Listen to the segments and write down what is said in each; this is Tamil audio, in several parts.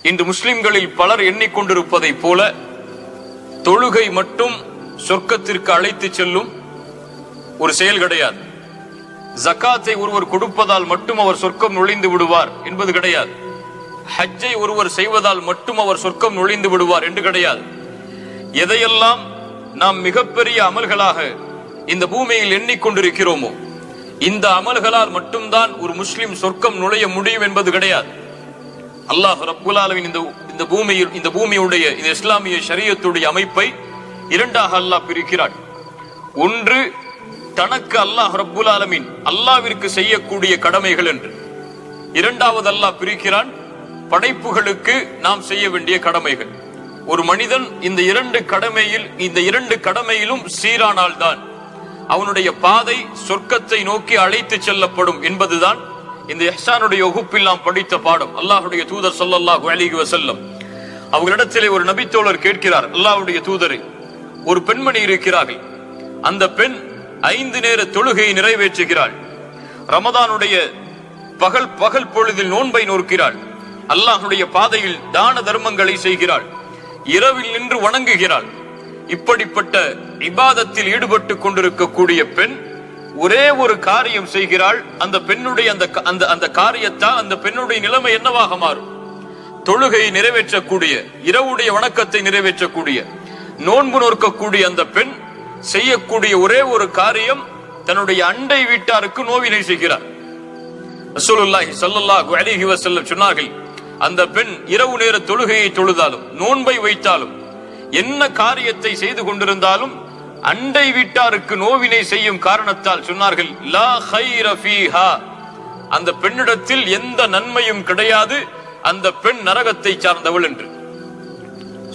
இன்று முஸ்லிம்களில் பலர் எண்ணிக்கொண்டிருப்பதை போல தொழுகை மட்டும் சொர்க்கத்திற்கு அழைத்து செல்லும் ஒரு செயல் கிடையாது. ஜகாத்தை ஒருவர் கொடுப்பதால் மட்டும் அவர் சொர்க்கம் நுழைந்து விடுவார் என்பது கிடையாது. ஹஜ்ஜை ஒருவர் செய்வதால் மட்டும் அவர் சொர்க்கம் நுழைந்து விடுவார் என்று கிடையாது. எதையெல்லாம் நாம் மிகப்பெரிய அமல்களாக இந்த பூமியில் எண்ணிக்கொண்டிருக்கிறோமோ இந்த அமல்களால் மட்டும்தான் ஒரு முஸ்லிம் சொர்க்கம் நுழைய முடியும் என்பது கிடையாது. அல்லாஹ் ரப்புல் ஆலமீன் இந்த பூமியுடைய இந்த இஸ்லாமிய ஷரியத்துடைய அமைப்பை இரண்டாக அல்லாஹ் பிரிக்கிறான். ஒன்று தனக்கு அல்லாஹ் ரப்புல் ஆலமீன் அல்லாஹ்விற்கு செய்யக்கூடிய கடமைகள் என்று. இரண்டாவது அல்லாஹ் பிரிக்கிறான் படைப்புகளுக்கு நாம் செய்ய வேண்டிய கடமைகள். ஒரு மனிதன் இந்த இரண்டு கடமையிலும் சீரானால்தான் அவனுடைய பாதை சொர்க்கத்தை நோக்கி அழைத்து செல்லப்படும் என்பதுதான் இந்த இஹ்சானுடைய வகுப்பில் நாம் படித்த பாடம். அல்லாஹ்வுடைய தூதர் ஸல்லல்லாஹு அலைஹி வஸல்லம் அவர்களிடத்திலே ஒரு நபித்தோழர் கேட்கிறார், அல்லாஹ்வுடைய தூதரே, ஒரு பெண்மணி இருக்கிறார்கள், அந்த பெண் 5 நேர தொழுகையை நிறைவேற்றுகிறாள், ரமதானுடைய பகல் பொழுதில் நோன்பை நோக்கிறாள், அல்லாஹ்வுடைய பாதையில் தான தர்மங்களை செய்கிறாள், இரவில் நின்று வணங்குகிறாள். இப்படிப்பட்ட இபாதத்தில் ஈடுபட்டு கொண்டிருக்கக்கூடிய பெண் ஒரே ஒரு காரியம் செய்கிறாள். அந்த பெண்ணுடைய அந்த காரியத்தால் அந்த பெண்ணுடைய நிலைமை என்னவாக மாறும்? தொழுகையை நிறைவேற்றக்கூடிய, இரவுடைய வணக்கத்தை நிறைவேற்றக்கூடிய, நோன்பு நோக்கக்கூடிய அந்த பெண் செய்யக்கூடிய ஒரே ஒரு காரியம் தன்னுடைய அண்டை வீட்டாருக்கு நோவினை செய்கிறார். ரசூலுல்லாஹி ஸல்லல்லாஹு அலைஹி வஸல்லம் சொன்னார்கள், அந்த பெண் இரவு நேர தொழுகையை தொழுதாலும் நோன்பை வைத்தாலும் என்ன காரியத்தை செய்து கொண்டிருந்தாலும் அண்டை வீட்டாருக்கு நோவினை செய்யும் காரணத்தால் சொன்னார்கள், லா கைர ஃபீஹா, அந்த பெண்ணிடத்தில் எந்த நன்மையும் கிடையாது, அந்த பெண் நரகத்தை சார்ந்தவள் என்று.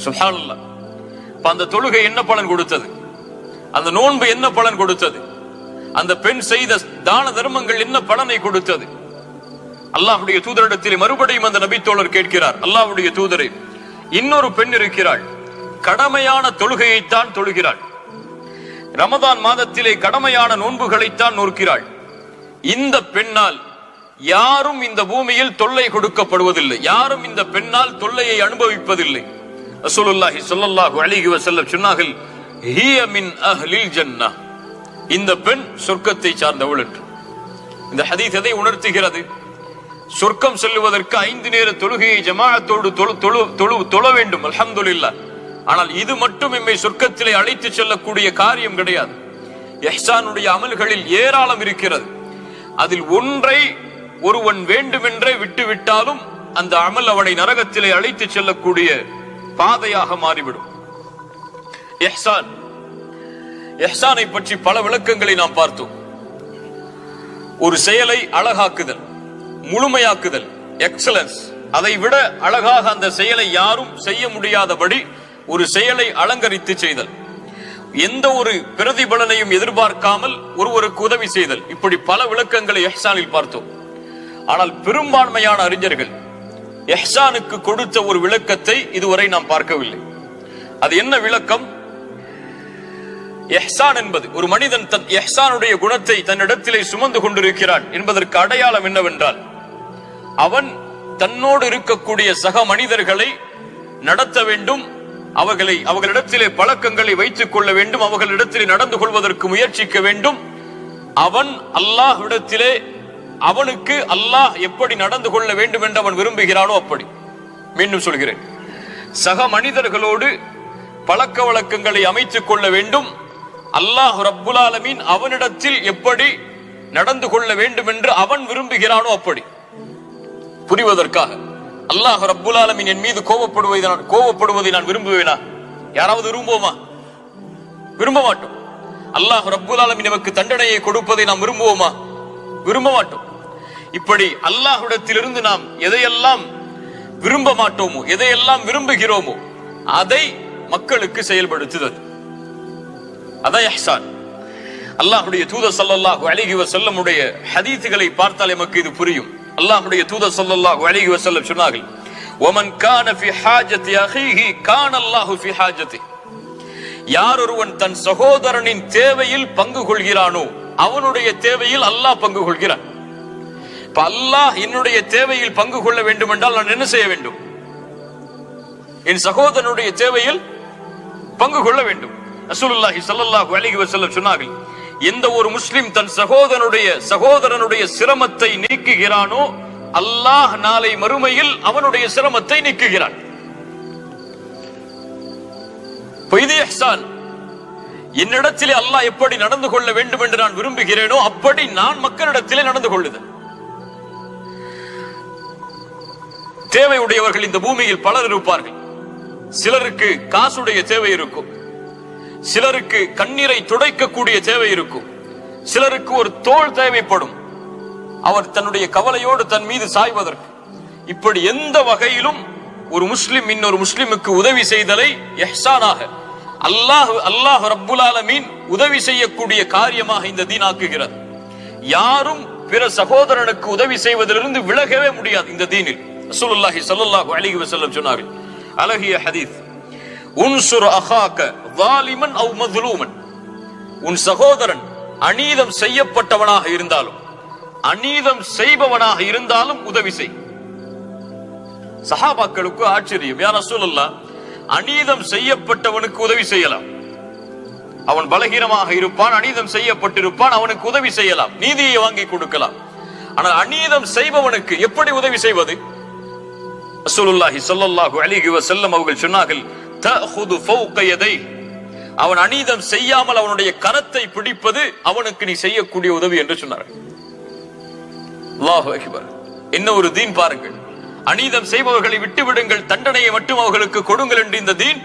சுப்ஹானல்லாஹ். அந்த தொழுகை என்ன பலன் கொடுத்தது? அந்த நோன்பு என்ன பலன் கொடுத்தது? அந்த பெண் செய்த தான தர்மங்கள் என்ன பலனை கொடுத்தது? அல்லாஹ்வுடைய தூதரிடத்தில் மறுபடியும் அந்த நபித்தோழர் கேட்கிறார், அல்லாஹ்வுடைய தூதரே, இன்னொரு பெண் இருக்கிறாள், கடமையான தொழுகையைத்தான் தொழுகிறாள், ரமதான் மாதத்திலே கடமையான நோன்புகளைத்தான் நோக்கிறாள், இந்த பெண்ணால் யாரும் இந்த பூமியில் தொல்லை கொடுக்கப்படுவதில்லை, யாரும் இந்த பெண்ணால் தொல்லையை அனுபவிப்பதில்லை. ரசூலுல்லாஹி ஸல்லல்லாஹு அலைஹி வஸல்லம் சொன்னார்கள், ஹிய மின் அஹ்லில் ஜன்னah, இந்த பெண் சொர்க்கத்தை சார்ந்தவள் என்று. இந்த ஹதீஸ் எதை உணர்த்துகிறது? சொர்க்கம் செல்லுவதற்கு 5 நேர தொழுகையை ஜமாஅத்தோடு தொழ வேண்டும், அல்ஹம்துலில்லாஹ். ஆனால் இது மட்டும் எம்மை சொர்க்கத்திலே அழைத்து செல்லக்கூடிய காரியம் கிடையாது. இஹ்சானுடைய அமல்களில் ஏராளம் இருக்கிறது. அதில் ஒன்றை ஒருவன் வேண்டுமென்றே விட்டுவிட்டாலும் அந்த அமல் அவனை நரகத்திலே அழைத்து செல்லக்கூடிய பாதையாக மாறிவிடும். இஹ்சானை பற்றி பல விளக்கங்களை நாம் பார்த்தோம். ஒரு செயலை அழகாக்குதல், முழுமையாக்குதல், எக்ஸலன்ஸ், அதை விட அழகாக அந்த செயலை யாரும் செய்ய முடியாதபடி ஒரு செயலை அலங்கரித்து செய்தல், எந்த ஒரு பிரதிபலனையும் எதிர்பார்க்காமல் ஒருவருக்கு உதவி செய்தல், இப்படி பல விளக்கங்களை இஹ்சானில் பார்த்தோம். ஆனால் பெரும்பான்மையான அறிஞர்கள் இஹ்சானுக்கு கொடுத்த ஒரு விளக்கத்தை இதுவரை நாம் பார்க்கவில்லை. அது என்ன விளக்கம்? இஹ்சான் என்பது ஒரு மனிதன் தன் இஹ்சானுடைய குணத்தை தன்னிடத்திலே சுமந்து கொண்டிருக்கிறான் என்பதற்கு அடையாளம் என்னவென்றால், அவன் தன்னோடு இருக்கக்கூடிய சக மனிதர்களை நடத்த வேண்டும், அவர்களிடத்திலே பழக்கங்களை வைத்துக் கொள்ள வேண்டும், அவர்களிடத்திலே நடந்து கொள்வதற்கு முயற்சிக்க வேண்டும். அவன் அல்லாஹ்விடத்திலே அவனுக்கு அல்லாஹ் எப்படி நடந்து கொள்ள வேண்டும் என்று அவன் விரும்புகிறானோ அப்படி. மீண்டும் சொல்கிறேன், சக மனிதர்களோடு பழக்க வழக்கங்களை அமைத்துக் கொள்ள வேண்டும். அல்லாஹ் ரப்புல் ஆலமீன் அவனிடத்தில் எப்படி நடந்து கொள்ள வேண்டும் என்று அவன் விரும்புகிறானோ அப்படி. புரிவதற்காக, அல்லாஹ் ரப்புல் ஆலமீன் என் மீது கோபப்படுவதை நான் விரும்புவேனா? யாராவது விரும்புவோமா? விரும்ப மாட்டோம். அல்லாஹ் ரப்புல் ஆலமீன் நமக்கு தண்டனையை கொடுப்பதை நாம் விரும்புவோமா? விரும்ப மாட்டோம். இப்படி அல்லாஹ்விடத்திலிருந்து நாம் எதையெல்லாம் விரும்ப மாட்டோமோ, எதையெல்லாம் விரும்புகிறோமோ அதை மக்களுக்கு செயல்படுத்துதல், அதான் இஹ்சான். அல்லாஹ்வுடைய தூதர் ஸல்லல்லாஹு அலைஹி வஸல்லம் உடைய ஹதீஸ்களை பார்த்தால் நமக்கு இது புரியும். அல்லாஹ்வுடைய தூதர் ஸல்லல்லாஹு அலைஹி வஸல்லம் சொன்னார்கள், வமன் கான ஃபி ஹாஜத்தி அஹீஹி கான அல்லாஹு ஃபி ஹாஜத்தி, யார் ஒருவன் தன் சகோதரனின் தேவையில் பங்கு கொள்கிறானோ அவனுடைய தேவையில் அல்லாஹ் பங்கு கொள்கிறான். இப்ப அல்லாஹ் என்னுடைய தேவையில் பங்கு கொள்ள வேண்டும் என்றால் நான் என்ன செய்ய வேண்டும்? என் சகோதரனுடைய தேவையில் பங்கு கொள்ள வேண்டும். ரசூலுல்லாஹி ஸல்லல்லாஹு அலைஹி வஸல்லம் சொன்னார்கள், எந்த ஒரு முஸ்லிம் தன் சகோதரனுடைய சிரமத்தை நீக்குகிறானோ அல்லாஹ் நாளை மறுமையில் அவனுடைய சிரமத்தை நீக்குகிறான். இது இஹ்சான். என்னிடத்திலே அல்லாஹ் எப்படி நடந்து கொள்ள வேண்டும் என்று நான் விரும்புகிறேனோ அப்படி நான் மக்களிடத்திலே நடந்து கொள்ளுதல். தேவையுடையவர்கள் இந்த பூமியில் பலர் இருப்பார்கள். சிலருக்கு காசுடைய தேவை இருக்கும், சிலருக்கு கண்ணீரை துடைக்கக்கூடிய தேவை இருக்கும், சிலருக்கு ஒரு தோள் தேவைப்படும், அவர் தன்னுடைய கவலையோடு தன் மீது சாய்வதற்கு. இப்படி எந்த வகையிலும் ஒரு முஸ்லிம் இன்னொரு முஸ்லிமுக்கு உதவி செய்தலை இஹ்சானாக அல்லாஹ் ரப்புல் ஆலமீன் உதவி செய்யக்கூடிய காரியமாக இந்த தீன் ஆக்குகிறது. யாரும் பிற சகோதரனுக்கு உதவி செய்வதிலிருந்து விலகவே முடியாது. இந்த தீனில் ரசூலுல்லாஹி ஸல்லல்லாஹு அலைஹி வஸல்லம் சொன்னார்கள், அழகிய ஹதீஸ், உன்சுர் அஹாக ஸாலிமன் அவ் மظ்லூமன். உன் சகோதரன் அநீதம் செய்யப்பட்டவனாக இருந்தாலும் அநீதம் செய்பவனாக இருந்தாலும் உதவி செய். சஹாபாக்களுக்கு ஆச்சரியம், யா ரசூலல்லாஹ், அநீதம் செய்யப்பட்டவனுக்கு உதவி செய்யலாம், அவன் பலகீனமாக இருப்பான், அநீதம் செய்யப்பட்டிருப்பான், அவனுக்கு உதவி செய்யலாம், நீதியை வாங்கி கொடுக்கலாம். ஆனால் அநீதம் செய்பவனுக்கு எப்படி உதவி செய்வது? ரசூலுல்லாஹி ஸல்லல்லாஹு அலைஹி வஸல்லம் அவர்கள் சொன்னார்கள், தஅஹுது ஃபௌக யதை. அவன் அநீதம் செய்யாமல் அவனுடைய கரத்தை பிடிப்பது அவனுக்கு நீ செய்யக்கூடிய உதவி என்று சொன்னார்கள். அல்லாஹு அக்பர். என்ன ஒரு தீன் பாருங்கள். அநீதம் செய்பவர்களை விட்டுவிடுங்கள், தண்டனையை மட்டும் அவர்களுக்கு கொடுங்கள் என்று இந்த தீன்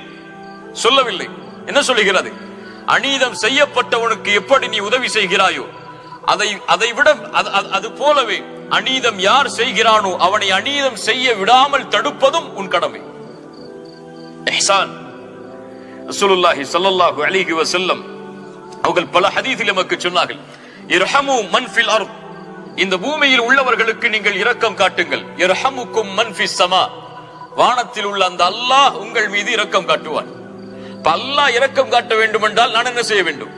சொல்லவில்லை. என்ன சொல்லுகிறது? அநீதம் செய்யப்பட்டவனுக்கு எப்படி நீ உதவி செய்கிறாயோ அதை விட அது போலவே அநீதம் யார் செய்கிறானோ அவனை அநீதம் செய்ய விடாமல் தடுப்பதும் உன் கடமை. இஹ்சான். ரசூலுல்லாஹி ஸல்லல்லாஹு அலைஹி வஸல்லம் அவர்கள் பல ஹதீஸில் நமக்கு சொன்னார்கள், இர்ஹமு மன் ஃபில் அர்த். இந்த பூமியில் உள்ளவர்களுக்கு நீங்கள் இரக்கம் காட்டுங்கள். இர்ஹமுக்கும் மன் ஃபிஸ் ஸமா. வானத்தில் உள்ள அந்த அல்லாஹ் உங்கள் மீது இரக்கம் காட்டுவான். அல்லாஹ் இரக்கம் காட்ட வேண்டும் என்றால் நான் என்ன செய்ய வேண்டும்?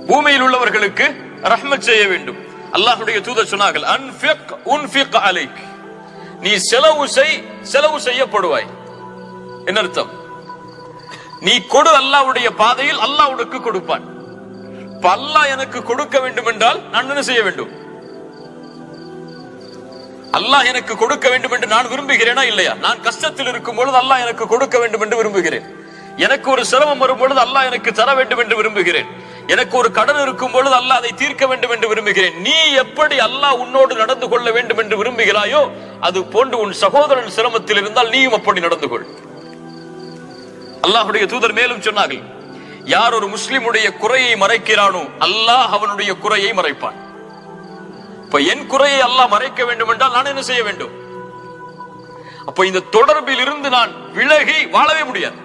பூமியில் உள்ளவர்களுக்கு ரஹ்மத் செய்ய வேண்டும். அல்லாஹ்வுடைய தூதர் சொன்னார்கள், அன்ஃபிக் உன்ஃபிக் அலைக். நீ செலவு செய்யப்படுவாய். என்ன அர்த்தம்? நீ கொடு அல்லாஹ்வுடைய பாதையில், அல்லாஹ் உனக்கு கொடுப்பான். அல்லாஹ் எனக்கு கொடுக்க வேண்டும் என்றால் நான் என்ன செய்ய வேண்டும்? அல்லாஹ் எனக்கு கொடுக்க வேண்டும் என்று நான் விரும்புகிறேனா இல்லையா? நான் கஷ்டத்தில் இருக்கும் பொழுது அல்லாஹ் எனக்கு கொடுக்க வேண்டும் என்று விரும்புகிறேன். எனக்கு ஒரு சிரமம் வரும் பொழுது அல்லாஹ் எனக்கு தர வேண்டும் என்று விரும்புகிறேன். எனக்கு ஒரு கடன் இருக்கும் பொழுது அல்லாஹ் அதை தீர்க்க வேண்டும் என்று விரும்புகிறேன். நீ எப்படி அல்லாஹ் உன்னோடு நடந்து கொள்ள வேண்டும் என்று விரும்புகிறாயோ அது போன்று உன் சகோதரன் சிரமத்தில் இருந்தால் நீயும் அப்படி நடந்து கொள். அல்லாஹ்வுடைய தூதர் மேலும் சொன்னார்கள், யார் ஒரு முஸ்லிமுடைய குறையை மறைக்கிறானோ அல்லாஹ் அவனுடைய குறையை மறைப்பான். இப்ப என் குறையை அல்லாஹ் மறைக்க வேண்டும் என்றால் நான் என்ன செய்ய வேண்டும்? அப்ப இந்த தொடர்பில் இருந்து நான் விலகி வாழவே முடியாது.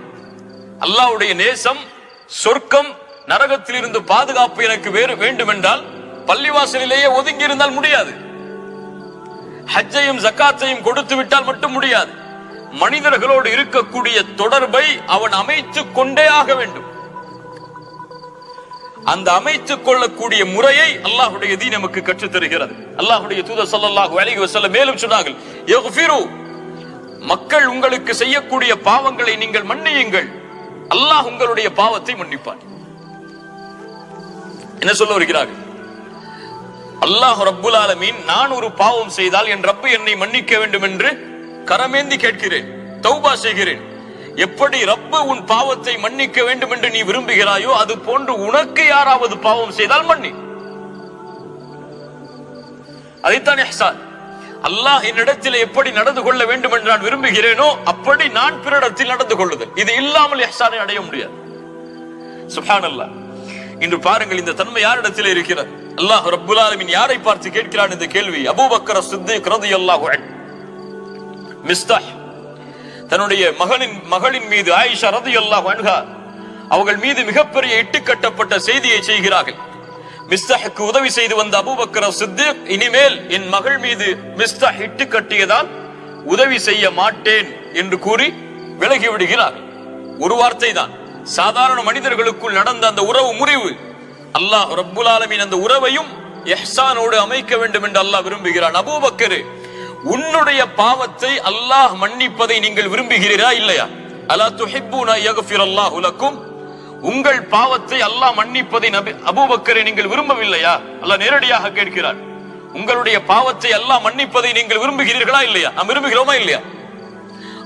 அல்லாஹ்வுடைய நேசம், சொர்க்கம், நரகத்தில் இருந்து பாதுகாப்பு எனக்கு வேறு வேண்டும் என்றால் பள்ளிவாசலிலேயே ஒதுங்கி இருந்தால் முடியாது. ஹஜ்ஜையும் ஜக்காத்தையும் கொடுத்து விட்டால் மட்டும் முடியாது. மனிதர்களோடு இருக்கக்கூடிய தொடர்பை அவன் அமைத்துக் கொண்டே ஆக வேண்டும். அந்த அமைத்துக் கொள்ளக்கூடிய முறையை அல்லாஹ்வுடைய தீன் நமக்கு கற்றுத் தருகிறது. அல்லாஹ்வுடைய தூதர் ஸல்லல்லாஹு அலைஹி வஸல்லம் மேலும் சொன்னார்கள், யக்ஃபிரு. மக்கள் உங்களுக்கு செய்யக்கூடிய பாவங்களை நீங்கள் மன்னியுங்கள், அல்லாஹ் உங்களுடைய பாவத்தை மன்னிப்பான். என்ன சொல்ல வருகிறார்கள்? அல்லாஹ் ரப்புல் ஆலமீன், நான் ஒரு பாவம் செய்தால் என் ரப்பு என்னை மன்னிக்க வேண்டும் என்று கரமேந்தி கேட்கிறேன், தௌபா செய்கிறேன். எப்படி ரப்பு உன் பாவத்தை மன்னிக்க வேண்டும் என்று நீ விரும்புகிறாயோ அது போன்று உனக்கு யாராவது பாவம் செய்தால் மன்னி. அதைத்தான் இஹ்சான். அல்லாஹ் என்னிடத்தில் எப்படி நடந்து கொள்ள வேண்டும் என்று நான் விரும்புகிறேனோ அப்படி நான் பிறரிடத்தில் நடந்து கொள்ளுதல். இது இல்லாமல் இஹ்சானை அடைய முடியாது. சுப்ஹானல்லாஹ். இன்று பாருங்கள், இந்த தன்மை யாரிடத்தில் இருக்கிறது? அல்லாஹ் ரப்புல் ஆலமீன் யாரை பார்த்து கேட்கிறான் இந்த கேள்வி? அபூபக்கர் சித்திக் ரலியல்லாஹு அன்ஹு மிஸ்தாஹ் தன்னுடைய மகளின் மீது, ஆயிஷா ரலியல்லாஹு அன்ஹா அவர்கள் மீது மிகப்பெரிய இட்டுக்கட்டப்பட்ட செய்தியை செய்கிறார்கள். மிஸ்தாஹுக்கு உதவி செய்து வந்த அபூபக்கர் சித்திக் இனிமேல் என் மகள் மீது மிஸ்தாஹ் இட்டு கட்டியதால் உதவி செய்ய மாட்டேன் என்று கூறி விலகி விடுகிறார்கள். ஒரு வார்த்தை தான். சாதாரண மனிதர்களுக்குள் நடந்த அந்த உறவு முறிவு, அல்லாஹ் ரப்புல் ஆலமீன் அந்த உறவையும் இஹ்சானோடு அமைக்க வேண்டும் என்று அல்லாஹ் விரும்புகிறான். அபூபக்கர், உன்னுடைய பாவத்தை அல்லாஹ் மன்னிப்பதை நீங்கள் விரும்புகிறீரா இல்லையா? அலா துஹிப்பூன யக்ஃபிரல்லாஹு லக்கும், உங்கள் பாவத்தை அல்லாஹ் மன்னிப்பதை அபூபக்கரை நீங்கள் விரும்பவில்லையா? அல்லாஹ் நேரடியாக கேட்கிறார். உங்களுடைய பாவத்தை அல்லாஹ் மன்னிப்பதை நீங்கள் விரும்புகிறீர்களா இல்லையா? நாம் விரும்புகிறோமா இல்லையா?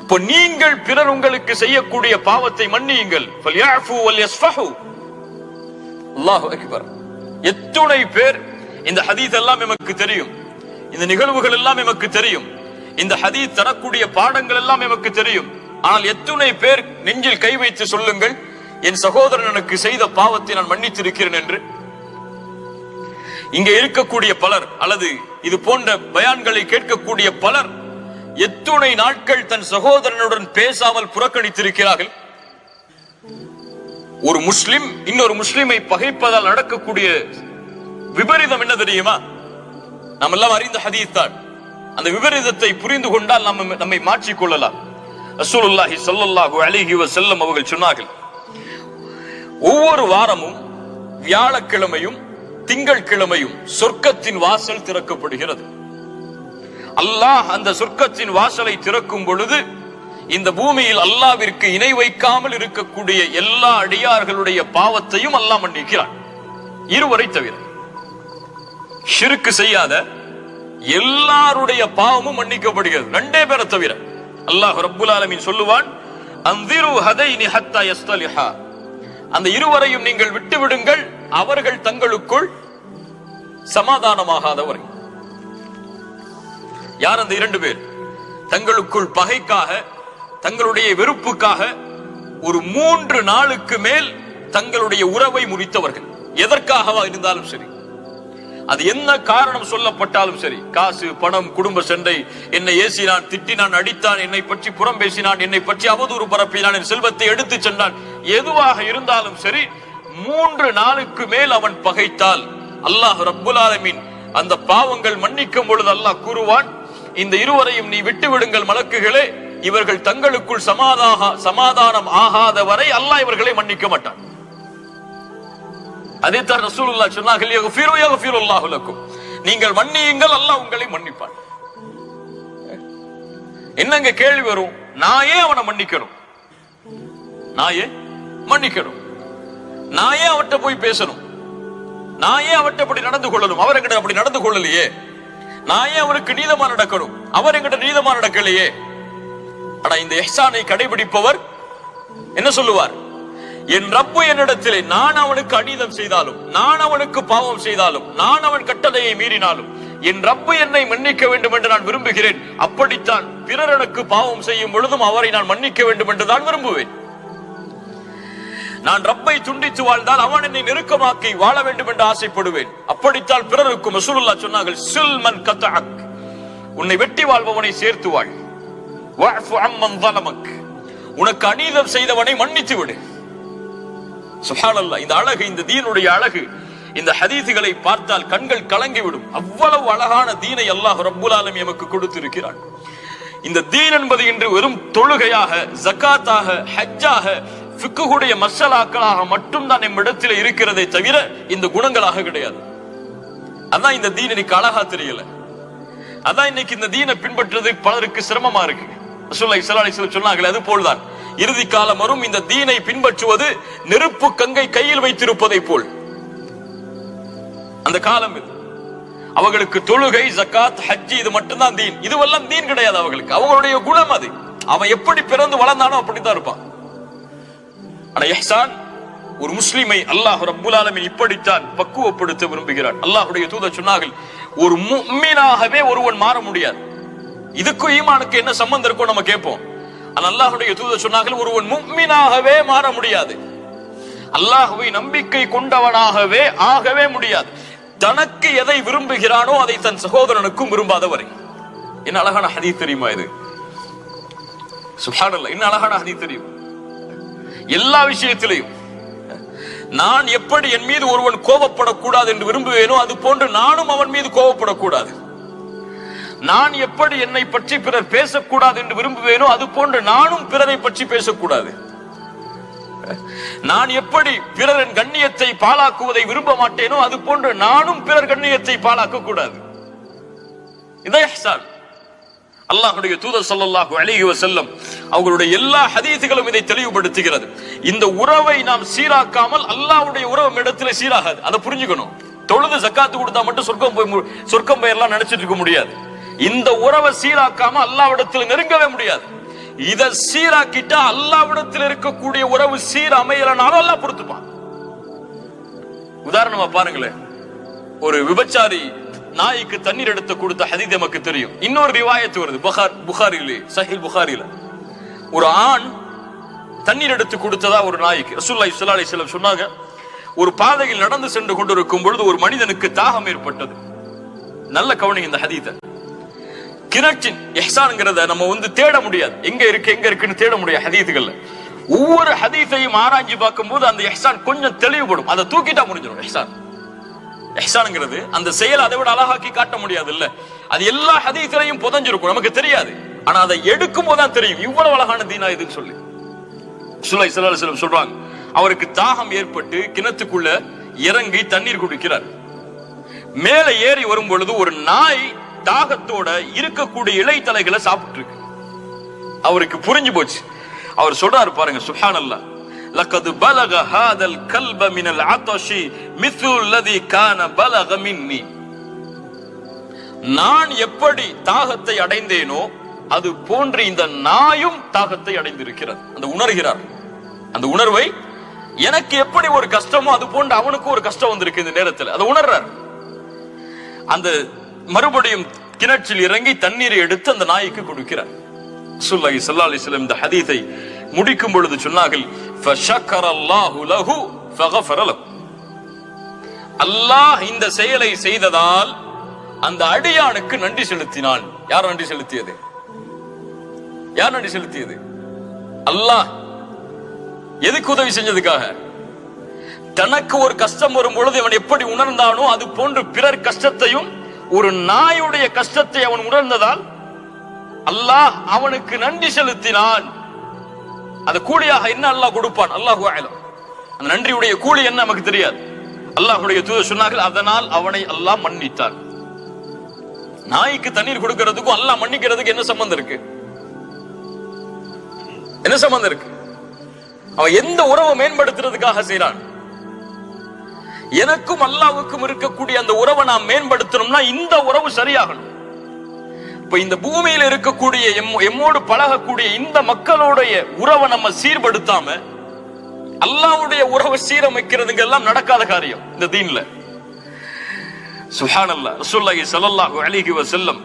இப்போ நீங்கள் பிறர் உங்களுக்கு செய்யக்கூடிய பாவத்தை மன்னியுங்கள். ஃபல்யஃபு வல்யஸ்ஃபஹு. அல்லாஹு அக்பர். எத்துணை பேர் இந்த ஹதீஸ் எல்லாம் நமக்கு தெரியும், இந்த நிகழ்வுகள் எல்லாம் நமக்கு தெரியும், இந்த ஹதீஸ் தரக்கூடிய பாடங்கள் எல்லாம் நமக்கு தெரியும். ஆனால் எத்துணை பேர் நெஞ்சில் கை வைத்து சொல்லுங்கள், என் சகோதரன் எனக்கு செய்த பாவத்தை நான் மன்னித்திருக்கிறேன் என்று. இங்கே இருக்கக்கூடிய பலர் அல்லது இது போன்ற பயான்களை கேட்கக்கூடிய பலர் எத்துணை நாட்கள் தன் சகோதரனுடன் பேசாமல் புறக்கணித்திருக்கிறார்கள். ஒரு முஸ்லிம் இன்னொரு முஸ்லிமை பகைப்பதால் நடக்கக்கூடிய விபரீதம் என்ன தெரியுமா? நாம் எல்லாம் அறிந்த ஹதீஸ் தான். அந்த விபரீதத்தை புரிந்து கொண்டால் நம்மை மாற்றிக் கொள்ளலாம். ரசூலுல்லாஹி ஸல்லல்லாஹு அலைஹி வஸல்லம் அவர்கள் சொன்னார்கள், ஒவ்வொரு வாரமும் வியாழக்கிழமையும் திங்கட்கிழமையும் சொர்க்கத்தின் வாசல் திறக்கப்படுகிறது. அல்லாஹ் அந்த சொர்க்கத்தின் வாசலை திறக்கும் பொழுது இந்த பூமியில் அல்லாஹ்விற்கு இணை வைக்காமல் இருக்கக்கூடிய எல்லா அடியார்களுடைய பாவத்தையும் அல்லாஹ் மன்னிக்கிறான், இருவரை தவிர. ஷிர்க் செய்யாத எல்லாருடைய பாவமும் மன்னிக்கப்படுகிறது, ரெண்டே பேரை தவிர. அல்லாஹ் ரப்புல் ஆலமீன் சொல்லுவான், அன்திரு ஹதைனி ஹத்தா யஸ்தலிஹா, அந்த இருவரையும் நீங்கள் விட்டு விடுங்கள், அவர்கள் தங்களுக்குள் சமாதானமாகாதவர்கள். யார் அந்த இரண்டு பேர்? தங்களுக்குள் பகைக்காக, தங்களுடைய வெறுப்புக்காக ஒரு 3 நாளுக்கு மேல் தங்களுடைய உறவை முறித்தவர்கள். எதற்காகவா இருந்தாலும் சரி, அது என்ன காரணம் சொல்லப்பட்டாலும் சரி, காசு, பணம், குடும்ப சண்டை, என்னை ஏசினான், திட்டினான், அடித்தான், என்னை பற்றி புறம் பேசினான், என்னை பற்றி அவதூறு பரப்பினான், என் செல்வத்தை எடுத்து சென்றான், எதுவாக இருந்தாலும் சரி, 3 நாளுக்கு மேல் அவன் பகைத்தால் அல்லாஹ் ரப்புல் ஆலமீன் அந்த பாவங்கள் மன்னிக்கும் பொழுது அல்லாஹ் கூறுவான், இந்த இருவரையும் நீ விட்டு விடுங்கள் மலக்குகளே, இவர்கள் தங்களுக்குள் சமாதானம் ஆகாத வரை அல்லாஹ் இவர்களை மன்னிக்க மாட்டான். அதைத்தான் ரசூலுல்லாஹ் சொன்னார்கள், யக்ஃபிரு யக்ஃபிருல்லாஹு லக்கும், நீங்கள் மன்னியுங்கள், அல்லாஹ் உங்களை மன்னிப்பான். என்னங்க கேள்வி வரும், நான் ஏன் அவனை மன்னிக்கணும்? நான் ஏன் மன்னிக்கணும்? நான் ஏன் அவட்ட போய் பேசணும்? நான் ஏன் அவட்ட அப்படி நடந்து கொள்ளணும்? அவர் என்கிட்ட அப்படி நடந்து கொள்ளலையே. நான் ஏன் அவருக்கு நீதமா நடக்கணும்? அவர் என்கிட்ட நீதமா நடக்கலையே. ஆனா இந்த இஹ்சானை கடைபிடிப்பவர் என்ன சொல்லுவார்? என் ரப்பு என்னிடத்திலே நான் அவனுக்கு அநீதம் செய்தாலும், நான் அவனுக்கு பாவம் செய்தாலும், நான் அவன் கட்டளையை மீறினாலும் என் ரப்பு என்னை மன்னிக்க வேண்டும் என்று நான் விரும்புகிறேன். அப்படித்தான் பிறர் எனக்கு பாவம் செய்யும் பொழுதும் அவரை நான் மன்னிக்க வேண்டும் என்று தான் விரும்புவேன். நான் ரப்பை துண்டித்து வாழ்ந்தால் அவன் என்னை நெருக்கமாக்கி வாழ வேண்டும் என்று ஆசைப்படுவேன். அப்படித்தான் பிறருக்கும் ரசூலுல்லாஹ் சொன்னார்கள், சில்மன் கதஅக், உன்னை வெட்டி வாழ்பவனை சேர்த்து வாழ். வஅஃபு அம்மன் ஸலமக், உனக்கு அநீதம் செய்தவனை மன்னித்து விடு. சுப்ஹானல்லாஹ். இந்த அழகு, இந்த தீனுடைய அழகு, இந்த ஹதீஸுகளை பார்த்தால் கண்கள் கலங்கிவிடும். அவ்வளவு அழகான தீனை அல்லாஹ் ரப்புல் ஆலமீன் நமக்கு கொடுத்திருக்கிறான். இந்த தீன் என்பது இன்று வெறும் தொழுகையாக, ஜகாத்தாக, ஹஜ்ஜாக, ஃபிக்ஹுடைய மஸ்அலாக்களாக மட்டும்தான் நம்மிடத்தில் இருக்கிறதே தவிர இந்த குணங்களாக கிடையாது. அதான் இந்த தீன் இன்னைக்கு அழகா தெரியல. அதான் இன்னைக்கு இந்த தீனை பின்பற்றுறது பலருக்கு சிரமமா இருக்கு. ரசூலுல்லாஹி ஸல்லல்லாஹு அலைஹி வஸல்லம் சொன்னாங்களே, அது போல்தான் இறுதி காலம் வரும். இந்த தீனை பின்பற்றுவது நெருப்பு கங்கை கையில் வைத்திருப்பதை போல் அந்த காலம் இது. அவர்களுக்கு தொழுகை, ஜகாத், ஹஜ் இது மட்டும்தான் தீன். இதுவெல்லாம் தீன் கிடையாது அவர்களுக்கு. அவங்களுடைய குணம் அது. அவன் எப்படி பிறந்து வளர்ந்தானோ அப்படித்தான் இருப்பான். ஆனா இஹ்சான், ஒரு முஸ்லிமை அல்லாஹ் ரப்புல் ஆலமீன் இப்படித்தான் பக்குவப்படுத்த விரும்புகிறான். அல்லாஹ்வுடைய தூதர் சொன்னார்கள், ஒரு முஃமினாகவே ஒருவன் மாற முடியாது. இதுக்கும் ஈமானுக்கு என்ன சம்பந்தம் இருக்கும் நம்ம கேட்போம். ஆனா அல்லாஹ்வுடைய தூதர் சொன்னார்கள், ஒருவன் முஃமினாகவே மாற முடியாது, அல்லாஹ்வை நம்பிக்கை கொண்டவனாகவே ஆகவே முடியாது. தனக்கு எதை விரும்புகிறானோ அதை தன் சகோதரனுக்கும் விரும்பாதவரை. என்ன அழகான ஹதீஸ் தெரியுமா இது? சுப்ஹானல்லாஹ், என்ன அழகான ஹதீஸ் தெரியும். எல்லா விஷயத்திலையும் நான் எப்படி என் மீது ஒருவன் கோபப்படக்கூடாது என்று விரும்புவேனோ அது போன்று நானும் அவன் மீது கோபப்படக்கூடாது. நான் எப்படி என்னை பற்றி பிறர் பேசக்கூடாது என்று விரும்புவேனோ அது போன்று நானும் பிறரை பற்றி பேசக்கூடாது. நான் எப்படி பிறரின் கண்ணியத்தை பாழாக்குவதை விரும்ப மாட்டேனோ அது போன்று நானும் பிறர் கண்ணியத்தை பாழாக்க கூடாது. இதை இஹ்சான். அல்லாஹ்வுடைய தூதர் ஸல்லல்லாஹு அலைஹி வஸல்லம் அவங்களுடைய எல்லா ஹதீஸ்களும் இதை தெளிவுபடுத்துகிறது. இந்த உறவை நாம் சீராக்காமல் அல்லாஹ்வுடைய உறவு இடத்துல சீராகாது. அதை புரிஞ்சுக்கணும். தொழுது ஜக்காத்து கொடுத்தா மட்டும் சொர்க்கம் போயிடலாம் நினைச்சிட்டு இருக்க முடியாது. இந்த உறவை சீராக்காம அல்லாஹ்விடத்தில் நெருங்கவே முடியாது. இதை சீராக்கிட்டா அல்லாஹ்விடத்தில் இருக்கக்கூடிய உறவு சீர் அமையலனாலும் அல்லாஹ் பொறுத்துப்பான். உதாரணமா பாருங்களேன், ஒரு விபச்சாரி நாய்க்கு தண்ணீர் எடுத்து கொடுத்த ஹதீஸ் நமக்கு தெரியும். இன்னொரு ரிவாயத் வருது புகாரிலே, சஹீஹ் புகாரில, ஒரு ஆண் தண்ணீர் எடுத்து கொடுத்ததா ஒரு நாய்க்கு. ரசூலுல்லாஹி ஸல்லல்லாஹு அலைஹி வஸல்லம் சொன்னாங்க, ஒரு பாதையில் நடந்து சென்று கொண்டிருக்கும் பொழுது ஒரு மனிதனுக்கு தாகம் ஏற்பட்டது. நல்ல கவனிங்க இந்த ஹதீஸை. கிணற்றின் இஹ்சான்ங்கிறத நம்ம தேட முடியாது, எங்க இருக்குன்னு தேட முடியாது ஹதீஸ்கள்ல. ஒவ்வொரு ஹதீஸையும் ஆராய்ச்சி பார்க்கும்போது அந்த இஹ்சான் கொஞ்சம் தெளிவுபடும். அதை தூக்கிட்டா முடிஞ்சிடும். இஹ்சான்ங்கிறது அந்த செயல் அதை விட அழகாக்கி காட்ட முடியாது இல்ல. அது எல்லா ஹதீஸ்லயும் புதஞ்சிருக்கும், நமக்கு தெரியாது. ஆனா அதை எடுக்கும் போதுதான் தெரியும் இவ்வளவு அழகான தீனா இதுன்னு சொல்லி. ஸல்லல்லாஹு அலைஹி வஸல்லம் சொல்றாங்க, அவருக்கு தாகம் ஏற்பட்டு கிணத்துக்குள்ள இறங்கி தண்ணீர் குடிக்கிறார். மேல ஏறி வரும் பொழுது ஒரு நாய் தாகத்தோட இருக்கக்கூடிய இலைத்தலைகளை சாப்பிட்டு இருக்கு. அவருக்கு புரிஞ்சு போச்சு. அவர் சொல்றாரு பாருங்க, சுப்ஹானல்லாஹ், லக்கத் பலக ஹாதல் கல்ப மினல் அதஷி மிஸ்லு அல்லதி கான பலக மின்னி. நான் எப்படி தாகத்தை அடைந்தேனோ அது போன்று இந்த நாயும் தாகத்தை அடைந்திருக்கிறது. அந்த உணர்கிறார். அந்த உணர்வை, எனக்கு எப்படி ஒரு கஷ்டமோ அது போன்று அவனுக்கு ஒரு கஷ்டம் வந்திருக்கு இந்த நேரத்தில், அதை உணர்றார். அந்த மறுபடியும் கிணற்றில் இறங்கி தண்ணீரை எடுத்து அந்த நாய்க்கு கொடுக்கிறார். ரசூலுல்லாஹி ஸல்லல்லாஹு அலைஹி வஸல்லம் இந்த ஹதீஸை முடிக்கும் பொழுது சொன்னார்கள், ஃபஷக்கரல்லாஹு லஹு ஃபகஃபர லஹு. அல்லாஹ் இந்த செயலை செய்ததால் அந்த அடியானுக்கு நன்றி செலுத்தினான். யார் நன்றி செலுத்தியது? யார் நன்றி செலுத்தியது? அல்லாஹ். எதுக்கு உதவி செஞ்சதுக்காக? தனக்கு ஒரு கஷ்டம் வரும் பொழுது அவன் எப்படி உணர்ந்தானோ அது போன்று பிறர் கஷ்டத்தையும், ஒரு நாயுடைய கஷ்டத்தை அவன் உணர்ந்ததால் அல்லாஹ் அவனுக்கு நன்றி செலுத்தினான். அந்த கூலியாக என்ன அல்லாஹ் கொடுப்பான்? அல்லாஹு அலம். அந்த நன்றியுடைய கூலி என்ன நமக்கு தெரியாது. அல்லாஹ்வுடைய தூதர் சொன்னார்கள், அதனால் அவனை அல்லாஹ் மன்னித்தான். நாய்க்கு தண்ணீர் கொடுக்கிறதுக்கும் அல்லாஹ் மன்னிக்கிறதுக்கு என்ன சம்பந்தம் இருக்கு? என்ன சம்பந்தம் இருக்கு? அவன் எந்த உறவை மேம்படுத்துறதுக்காக செய்யறான்? எனக்கும் அல்லாஹ்வுக்கும் இருக்கக்கூடிய அந்த உறவை நாம் மேம்படுத்தணும்னா இந்த உறவு சரியாகணும். இப்ப இந்த பூமியில இருக்கக்கூடிய எம்மோடு பழகக்கூடிய இந்த மக்களுடைய உறவை நம்ம சீர்படுத்தாம அல்லாஹ்வுடைய உறவை சீரமைக்கிறதுங்க எல்லாம் நடக்காத காரியம் இந்த தீன்ல. சுப்ஹானல்லாஹ். ரசூலுல்லாஹி ஸல்லல்லாஹு அலைஹி வஸல்லம்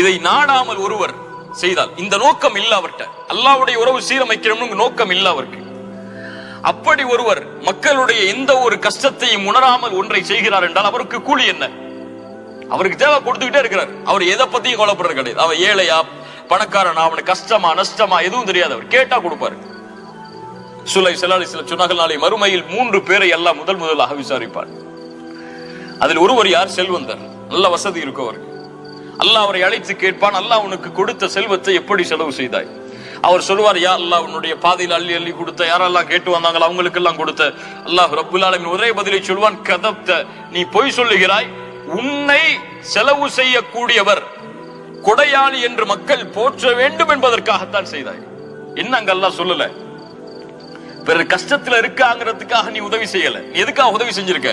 இதை நாடாமல் ஒருவர் செய்தால், இந்த நோக்கம் இல்ல அவர்கிட்ட, அல்லாஹ்வுடைய உறவு சீரமைக்கணும்னு நோக்கம் இல்ல அவருக்கு, அப்படி ஒருவர் மக்களுடைய எந்த ஒரு கஷ்டத்தையும் உணராமல் ஒன்றை செய்கிறார் என்றால் அவருக்கு கூலி என்ன? அவருக்கு தேவை கொடுத்துக்கிட்டே இருக்கிறார். அவர் எதை பத்தியும் கவலைப்படுறது கிடையாது. அவன் ஏழையா பணக்காரனா, அவனுக்கு கஷ்டமா நஷ்டமா எதுவும் தெரியாது. அவர் கேட்டா கொடுப்பாரு. ரசூலுல்லாஹி ஸல்லல்லாஹு அலைஹி வஸல்லம் சொன்னார்கள், நாளை மறுமையில் 3 பேரை அல்லாஹ் முதலாக விசாரிப்பார். அதில் ஒருவர் யார்? செல்வந்தர், நல்ல வசதி இருக்கவர். அல்லாஹ் அவரை அழைத்து கேட்பான், அல்லாஹ் உனக்கு கொடுத்த செல்வத்தை எப்படி செலவு செய்தாய்? அவர் சொல்லுவார், யா அல்லாஹ் உன்னுடைய பாதையில் அள்ளி அள்ளி கொடுத்த, யாரெல்லாம் கேட்டு வந்தாங்களோ அவங்களுக்கு எல்லாம் கொடுத்த. அல்லாஹ் ரப்புல் ஆலமீன் ஒரே பதிலை சொல்வான், கதப்த, நீ பொய் சொல்லுகிறாய். உன்னை செலவு செய்யக்கூடியவர் கொடையாளி என்று மக்கள் போற்ற வேண்டும் என்பதற்காகத்தான் செய்தாய். என்ன அங்க அல்லாஹ் சொல்லல, பிறர் கஷ்டத்துல இருக்காங்கிறதுக்காக நீ உதவி செய்யல. நீ எதுக்காக உதவி செஞ்சிருக்க?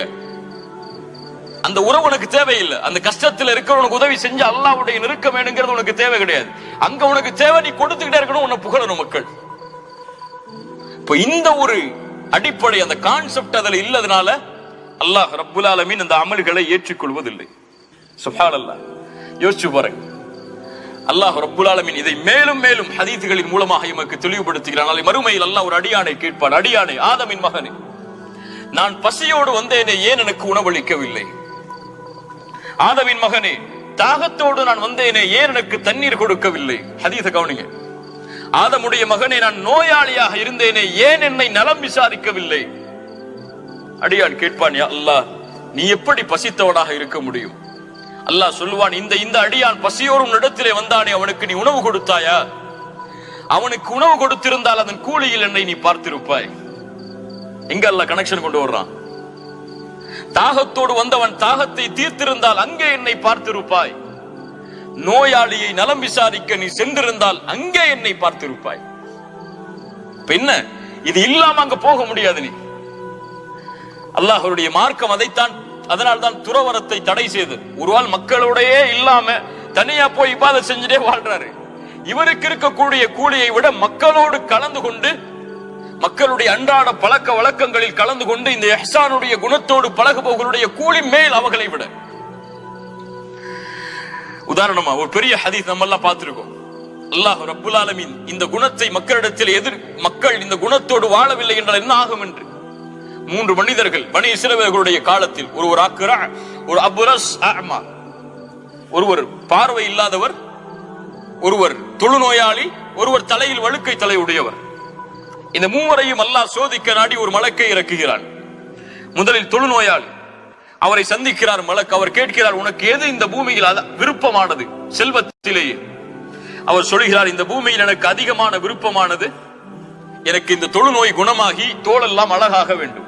அந்த உறவு உனக்கு தேவையில்லை. அந்த கஷ்டத்தில் இருக்கிறவனுக்கு உதவி செஞ்சு அல்லாஹ்வுடைய நெருக்கம் வேணுங்கிறது உனக்கு தேவை கிடையாது. அங்க உனக்கு தேவை நீ கொடுத்துக்கிட்டே இருக்கணும், உன்னை புகழணும் மக்கள். இப்ப இந்த ஒரு அடிப்படை, அந்த கான்செப்ட் அதுல இல்லதனால அல்லாஹ் ரப்புல் ஆலமீன் அந்த அமல்களை ஏற்றுக்கொள்வதில்லை. சுப்ஹானல்லாஹ். யோசிச்சு பாருங்க. அல்லாஹ் ரப்புல் ஆலமீன் இதை மேலும் மேலும் ஹதீஸ்களின் மூலமாக நமக்கு தெளிவுபடுத்துகிறான். நாளை மறுமையில் அல்லாஹ் ஒரு அடியானை கேட்பான், அடியானே, ஆதமின் மகனே, நான் பசியோடு வந்தேனே, ஏன் எனக்கு உணவளிக்கவில்லை? ஆதமின் மகனே, தாகத்தோடு நான் வந்தேனே, ஏன் எனக்கு தண்ணீர் கொடுக்கவில்லை? ஹதீஸ கவனிங்க. ஆதமுடைய மகனே, நான் நோயாளியாக இருந்தேனே, ஏன் என்னை நலம் விசாரிக்கவில்லை? அடியான் கேட்பான், யா அல்லாஹ், நீ எப்படி பசித்தவனாக இருக்க முடியும்? அல்லாஹ் சொல்லுவான், இந்த அடியான் பசியோரும் இடத்திலே வந்தானே, அவனுக்கு நீ உணவு கொடுத்தாயா? அவனுக்கு உணவு கொடுத்திருந்தால் அதன் கூலியில் என்னை நீ பார்த்திருப்பாய். எங்க அல்லாஹ் கனெக்ஷன் கொண்டு வர்றான். தாகத்தோடு வந்தவன் தாகத்தை தீர்த்திருந்தால் அங்கே என்னை பார்த்திருப்பாய். நோயாளியை நலம் விசாரிக்க நீ சென்றிருந்தால் அங்கே என்னை பார்த்திருப்பாய். என்ன இது இல்லாம அங்க போக முடியாது. நீ அல்லாஹ்வுடைய மார்க்கம் அதைத்தான், அதனால்தான் துறவரத்தை தடை செய்து. ஒருவாள் மக்களோடையே இல்லாம தனியா போய் இபாதத் செஞ்சுட்டே வாழ்றாரு. இவருக்கு இருக்கக்கூடிய கூலியை விட மக்களோடு கலந்து கொண்டு, மக்களுடைய அன்றாட பழக்க வழக்கங்களில் கலந்து கொண்டு இந்த இஹ்சானுடைய குணத்தோடு பழகுபவர்களுடைய கூலி மேல் அவர்களை விட. உதாரணமா ஒரு பெரிய ஹதீஸ் நம்ம எல்லாம் பார்த்திருக்கோம். அல்லாஹ் ரப்புல் ஆலமீன் இந்த குணத்தை மக்களிடத்தில் மக்கள் இந்த குணத்தோடு வாழவில்லை என்றால் என்ன ஆகும் என்று 3 மனிதர்கள் பனி இஸ்ரவேலர்களுடைய காலத்தில், ஒருவர் அக்ரா, ஒரு அப்ரஸ் அஅமா, ஒருவர் பார்வை இல்லாதவர், ஒருவர் தொழுநோயாளி, ஒருவர் தலையில் வழுக்கை தலை உடையவர். இந்த மூவரையும் அல்லாஹ் சோதிக்க நாடி ஒரு மலக்கை இறக்குகிறான். முதலில் தொழுநோயாளி, அவரை சந்திக்கிறார் மலக். அவர் கேட்கிறார், உனக்கு எது இந்த பூமியில் விருப்பமானது? செல்வத்திலேயே அவர் சொல்கிறார், இந்த பூமியில் எனக்கு அதிகமான விருப்பமானது, எனக்கு இந்த தொழுநோய் குணமாகி தோளெல்லாம் அழகாக வேண்டும்.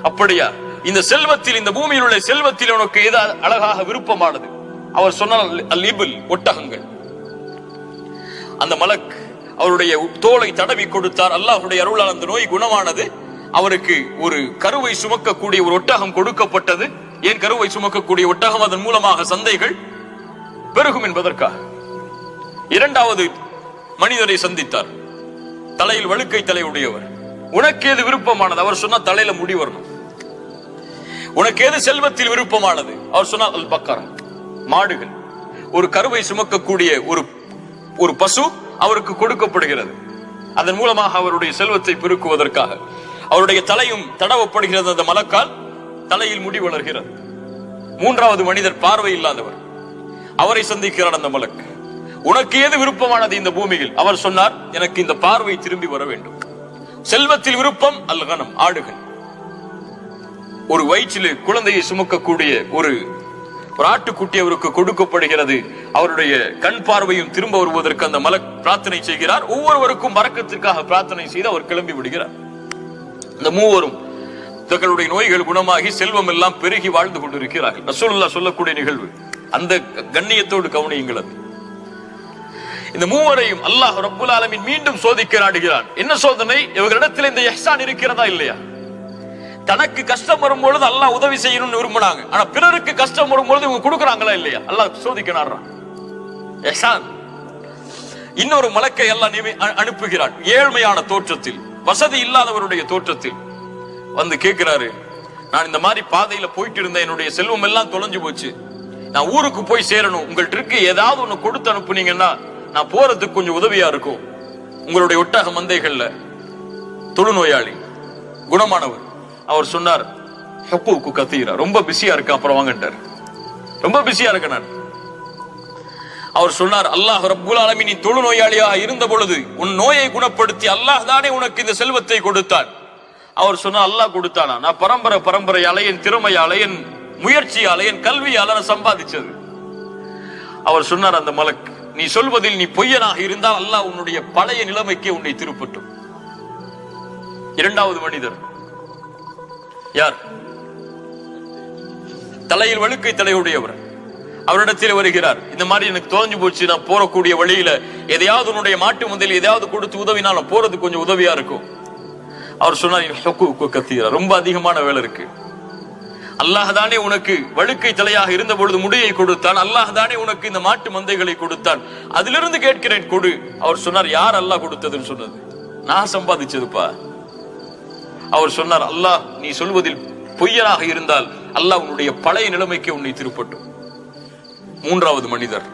அப்படியா? இந்த செல்வத்தில், இந்த பூமியில் உள்ள செல்வத்தில் உனக்கு எது அழகாக விருப்பமானது? அவர் சொன்னார், அல்-இபில், ஒட்டகங்கள். அந்த மலக் அவருடைய தோலை தடவி கொடுத்தார். அல்லாஹ்வுடைய அருளால் அந்த நோய் குணமானது. அவருக்கு ஒரு கருவை சுமக்கக்கூடிய ஒரு ஒட்டகம் கொடுக்கப்பட்டது. ஏன் கருவை சுமக்கக்கூடிய ஒட்டகம்? அதன் மூலமாக சந்தைகள் பெருகும் என்பதற்காக. 2வது மனிதரை சந்தித்தார், தலையில் வழுக்கை தலை உடையவர். உனக்கு எது விருப்பமானது? அவர் சொன்னார், தலையில முடி வரணும். உனக்கு எது செல்வத்தில் விருப்பமானது? அவர் சொன்னார், அல் பக்கரா, மாடுகள். ஒரு கருவை சுமக்கக்கூடிய ஒரு பசு அவருக்கு கொடுக்கப்படுகிறது. அதன் மூலமாக அவருடைய செல்வத்தை பெருக்குவதற்காக அவருடைய தலையும் தடவப்படுகிறது. அந்த மலக்கால் தலையில் முடி வளர்கிறது. 3வது மனிதர் பார்வை இல்லாதவர். அவரை சந்திக்கிறார் அந்த மலக். உனக்கு எது விருப்பமானது இந்த பூமியில்? அவர் சொன்னார், எனக்கு இந்த பார்வை திரும்பி வர வேண்டும். செல்வத்தில் விருப்பம் அல் கனம், ஆடுகள். ஒரு வயிற்றில் குழந்தையை சுமக்கக்கூடிய ஒரு ஆட்டுக்குட்டி அவருக்கு கொடுக்கப்படுகிறது. அவருடைய கண் பார்வையும் திரும்ப வருவதற்கு அந்த மலக் பிரார்த்தனை செய்கிறார். ஒவ்வொருவருக்கும் பரக்கத்திற்காக பிரார்த்தனை செய்து அவர் கிளம்பி விடுகிறார். இந்த மூவரும் தங்களுடைய நோய்கள் குணமாகி செல்வம் எல்லாம் பெருகி வாழ்ந்து கொண்டிருக்கிறார்கள். ரசூலுல்லாஹ் சொல்லக்கூடிய நிகழ்வு. அந்த கண்ணியத்தோடு கவனியுங்கள். அது இந்த மூவரையும் அல்லாஹ் ரப்புல் ஆலமீன் மீண்டும் சோதிக்க நாடுகிறான். என்ன சோதனை? இவர்களிடத்தில் இந்த இஹ்சான் இருக்கிறதா இல்லையா? தனக்கு கஷ்டம் வரும்பொழுது அல்லாஹ் உதவி செய்யணும்னு விரும்பினாங்க. ஆனா பிறருக்கு கஷ்டம் வரும்பொழுது இவங்க கொடுக்கறாங்களா இல்லையா? அல்லாஹ் சோதிக்க நாடுறான். இஹ்சான். இன்னொரு மலக்கை அல்லாஹ் அனுப்புகிறான். ஏழ்மையான தோற்றத்தில், வசதி இல்லாதவருடைய தோற்றத்தில் வந்து கேட்கிறாரு, நான் இந்த மாதிரி பாதையில போயிட்டு இருந்தேன், என்னுடைய செல்வம் எல்லாம் தொலைஞ்சு போச்சு, நான் ஊருக்கு போய் சேரணும், உங்கள்ட்ட இருக்கு ஏதாவது ஒண்ணு கொடுத்து அனுப்புனீங்கன்னா நான் போறதுக்கு கொஞ்சம் உதவியா இருக்கும். உங்களுடைய ஒட்டக மந்தைகள்ல. தொழுநோயாளி, குணமானவர். அவர் சொன்னார், ஹுக்கூக்கு கதீரா, ரொம்ப பிஸியா இருக்கு, அப்புறம் வாங்கட்டார். ரொம்ப பிஸியா இருக்க நான். அவர் சொன்னார், அல்லாஹ் ரப்புல் ஆலமீன் நீ தொழுநோயாளியாக இருந்த பொழுது உன் நோயை குணப்படுத்தி அல்லாஹ் தானே உனக்கு இந்த செல்வத்தை கொடுத்தான். அவர் சொன்னார், அல்லாஹ் கொடுத்தானா? நான் பரம்பரை என் திறமையால, என் முயற்சியால, என் கல்வியால நான் சம்பாதிச்சது. அவர் சொன்னார் அந்த மலக், நீ சொல்வதில் நீ பொய்யனாக இருந்தால் அல்லாஹ் உன்னுடைய பழைய நிலைமைக்கு உன்னை திருப்பட்டும். 2வது மனிதர் யார்? தலையில் வழுக்கை தலையுடையவர். அவரிடத்தில் வருகிறார், இந்த மாதிரி எனக்கு தோஞ்சு போச்சு, நான் போறக்கூடிய வழியில எதையாவது உன்னுடைய மாட்டு மந்தையில் எதையாவது கொடுத்து உதவினா நான் போறது கொஞ்சம் உதவியா இருக்கும். அவர் சொன்னார், ரொம்ப அதிகமான வேலை இருக்கு. அல்லாஹ் தானே உனக்கு வழுக்கை தலையாக இருந்த பொழுது முடியை கொடுத்தான், அல்லாஹ் தானே உனக்கு இந்த மாட்டு மந்தைகளை கொடுத்தான், அதிலிருந்து கேட்கிறேன் கொடு. அவர் சொன்னார், யார் அல்லாஹ் கொடுத்ததுன்னு சொன்னது? நான் சம்பாதிச்சதுப்பா. அவர் சொன்னார், அல்லாஹ் நீ சொல்வதில் பொய்யனாக இருந்தால் அல்லாஹ் உன்னுடைய பழைய நிலைமைக்கு உன்னை திருப்பட்டும். 3வது மனிதர்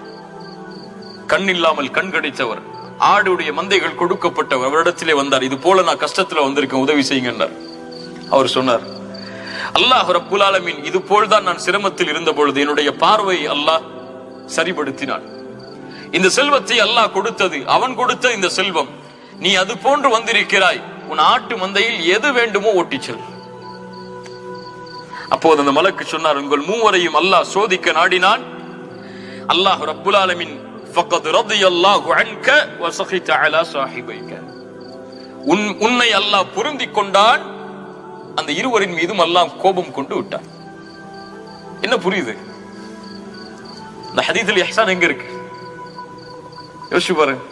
கண் இல்லாமல் கண் கிடைத்தவர், ஆடுடைய மந்தைகள் கொடுக்கப்பட்டவர். அவரிடத்திலே வந்தார், இது போல நான் கஷ்டத்துல வந்திருக்கேன், உதவி செய்யுங்க. அவர் சொன்னார், அல்லாஹ் ரப்புல் ஆலமீன் இது போல்தான் நான் சிரமத்தில் இருந்த பொழுது என்னுடைய பார்வை அல்லாஹ் சரிபடுத்தினான். இந்த செல்வத்தை அல்லாஹ் கொடுத்தது, அவன் கொடுத்த இந்த செல்வம், நீ அது போன்று வந்திருக்கிறாய், உன் ஆட்டு மந்தையில் எது வேண்டுமோ ஓட்டிச்சல். அப்போது அந்த மலக்கு சொன்னார், உங்கள் மூவரையும் அல்லாஹ் சோதிக்க நாடினான். அல்லாஹ் ரப்புல் ஆலமீன் ஃபக்கத் ரதியல்லாஹு அன்க வ ஸகித அலா ஸாஹிபைக, உன்னை அல்லாஹ் பொருந்திக் கொண்டான், அந்த இருவரின் மீதும் அல்லாஹ் கோபம் கொண்டு விட்டான். என்ன புரியுது? இந்த ஹதீஸில் இஹ்சான் எங்க இருக்கு? யோசிச்சு பாருங்க.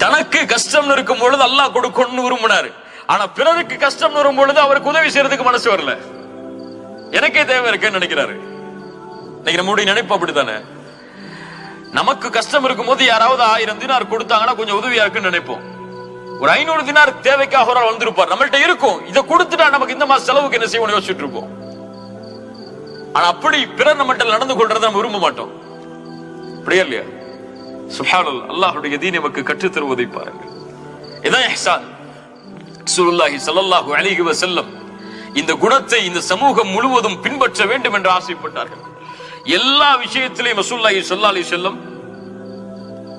தனக்கு கஷ்டம் இருக்கும் பொழுது அல்லாஹ் கொடுக்கணும்னு விரும்பினாரு. ஆனா பிறருக்கு கஷ்டம் வரும் பொழுது அவருக்கு உதவி செய்யறதுக்கு மனசு வரல. எனக்கே தேவை இருக்குன்னு நினைக்கிறாரு. இன்னைக்கு நம்முடைய நினைப்பு அப்படித்தானே. நமக்கு கஷ்டம் இருக்கும் போது யாராவது 1000 தினார் கொடுத்தாங்கன்னா கொஞ்சம் உதவியா இருக்குன்னு நினைப்போம். ஒரு 500 தினார் தேவைக்காக ஒரு ஆள் வந்திருப்பார், நம்மள்ட்ட இருக்கும், இதை கொடுத்துட்டா நமக்கு இந்த மாசம் செலவுக்கு என்ன செய்வோம் யோசிச்சுட்டு இருப்போம். ஆனா அப்படி பிறர் நம்மள்ட்ட நடந்து கொள்றதை நம்ம விரும்ப மாட்டோம். அப்படியே இல்லையா? சுப்ஹானல்லாஹ், அல்லாஹ்வுடைய தீன் நமக்கு கற்றுத் தருவதை பாருங்கள். இதான் இஹ்சான். ரசூலுல்லாஹி ஸல்லல்லாஹு அலைஹி வஸல்லம் இந்த குணத்தை இந்த சமூகம் முழுவதும் பின்பற்ற வேண்டும் என்று ஆசைப்பட்டார்கள். எல்லா விஷயத்திலையும் ரசூலுல்லாஹி ஸல்லல்லாஹு அலைஹி வஸல்லம்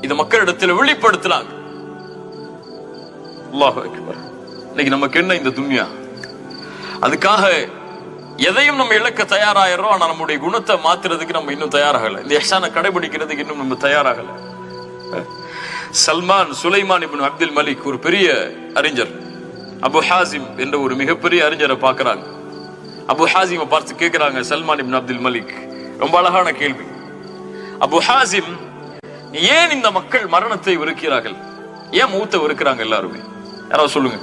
இந்த மக்களிடத்தில் வெளிப்படுத்தினாங்க. அல்லாஹு அக்பர். இன்னைக்கு நமக்கு என்ன இந்த துன்யா? அதுக்காக எதையும் நம்ம இழக்க தயாராகிறோம். ஆனா நம்முடைய குணத்தை மாத்துறதுக்கு நம்ம இன்னும் தயாராகல. இந்த இஹ்சானை கடைபிடிக்கிறதுக்கு இன்னும் நம்ம தயாராகல. சல்மான் சுலைமான் இப்னு அப்துல் மலிக் ஒரு பெரிய அறிஞர், அபு ஹாசிம் என்ற ஒரு மிகப்பெரிய அறிஞரை பார்க்கிறாங்க. அபு ஹாசிமை பார்த்து கேட்கிறாங்க சல்மான் இப்னு அப்துல் மலிக், ரொம்ப அழகான கேள்வி. அபு ஹாசிம், ஏன் இந்த மக்கள் மரணத்தை வெறுக்கிறார்கள்? ஏன் மௌத்தை வெறுக்கிறாங்க எல்லாருமே? யாராவது சொல்லுங்க.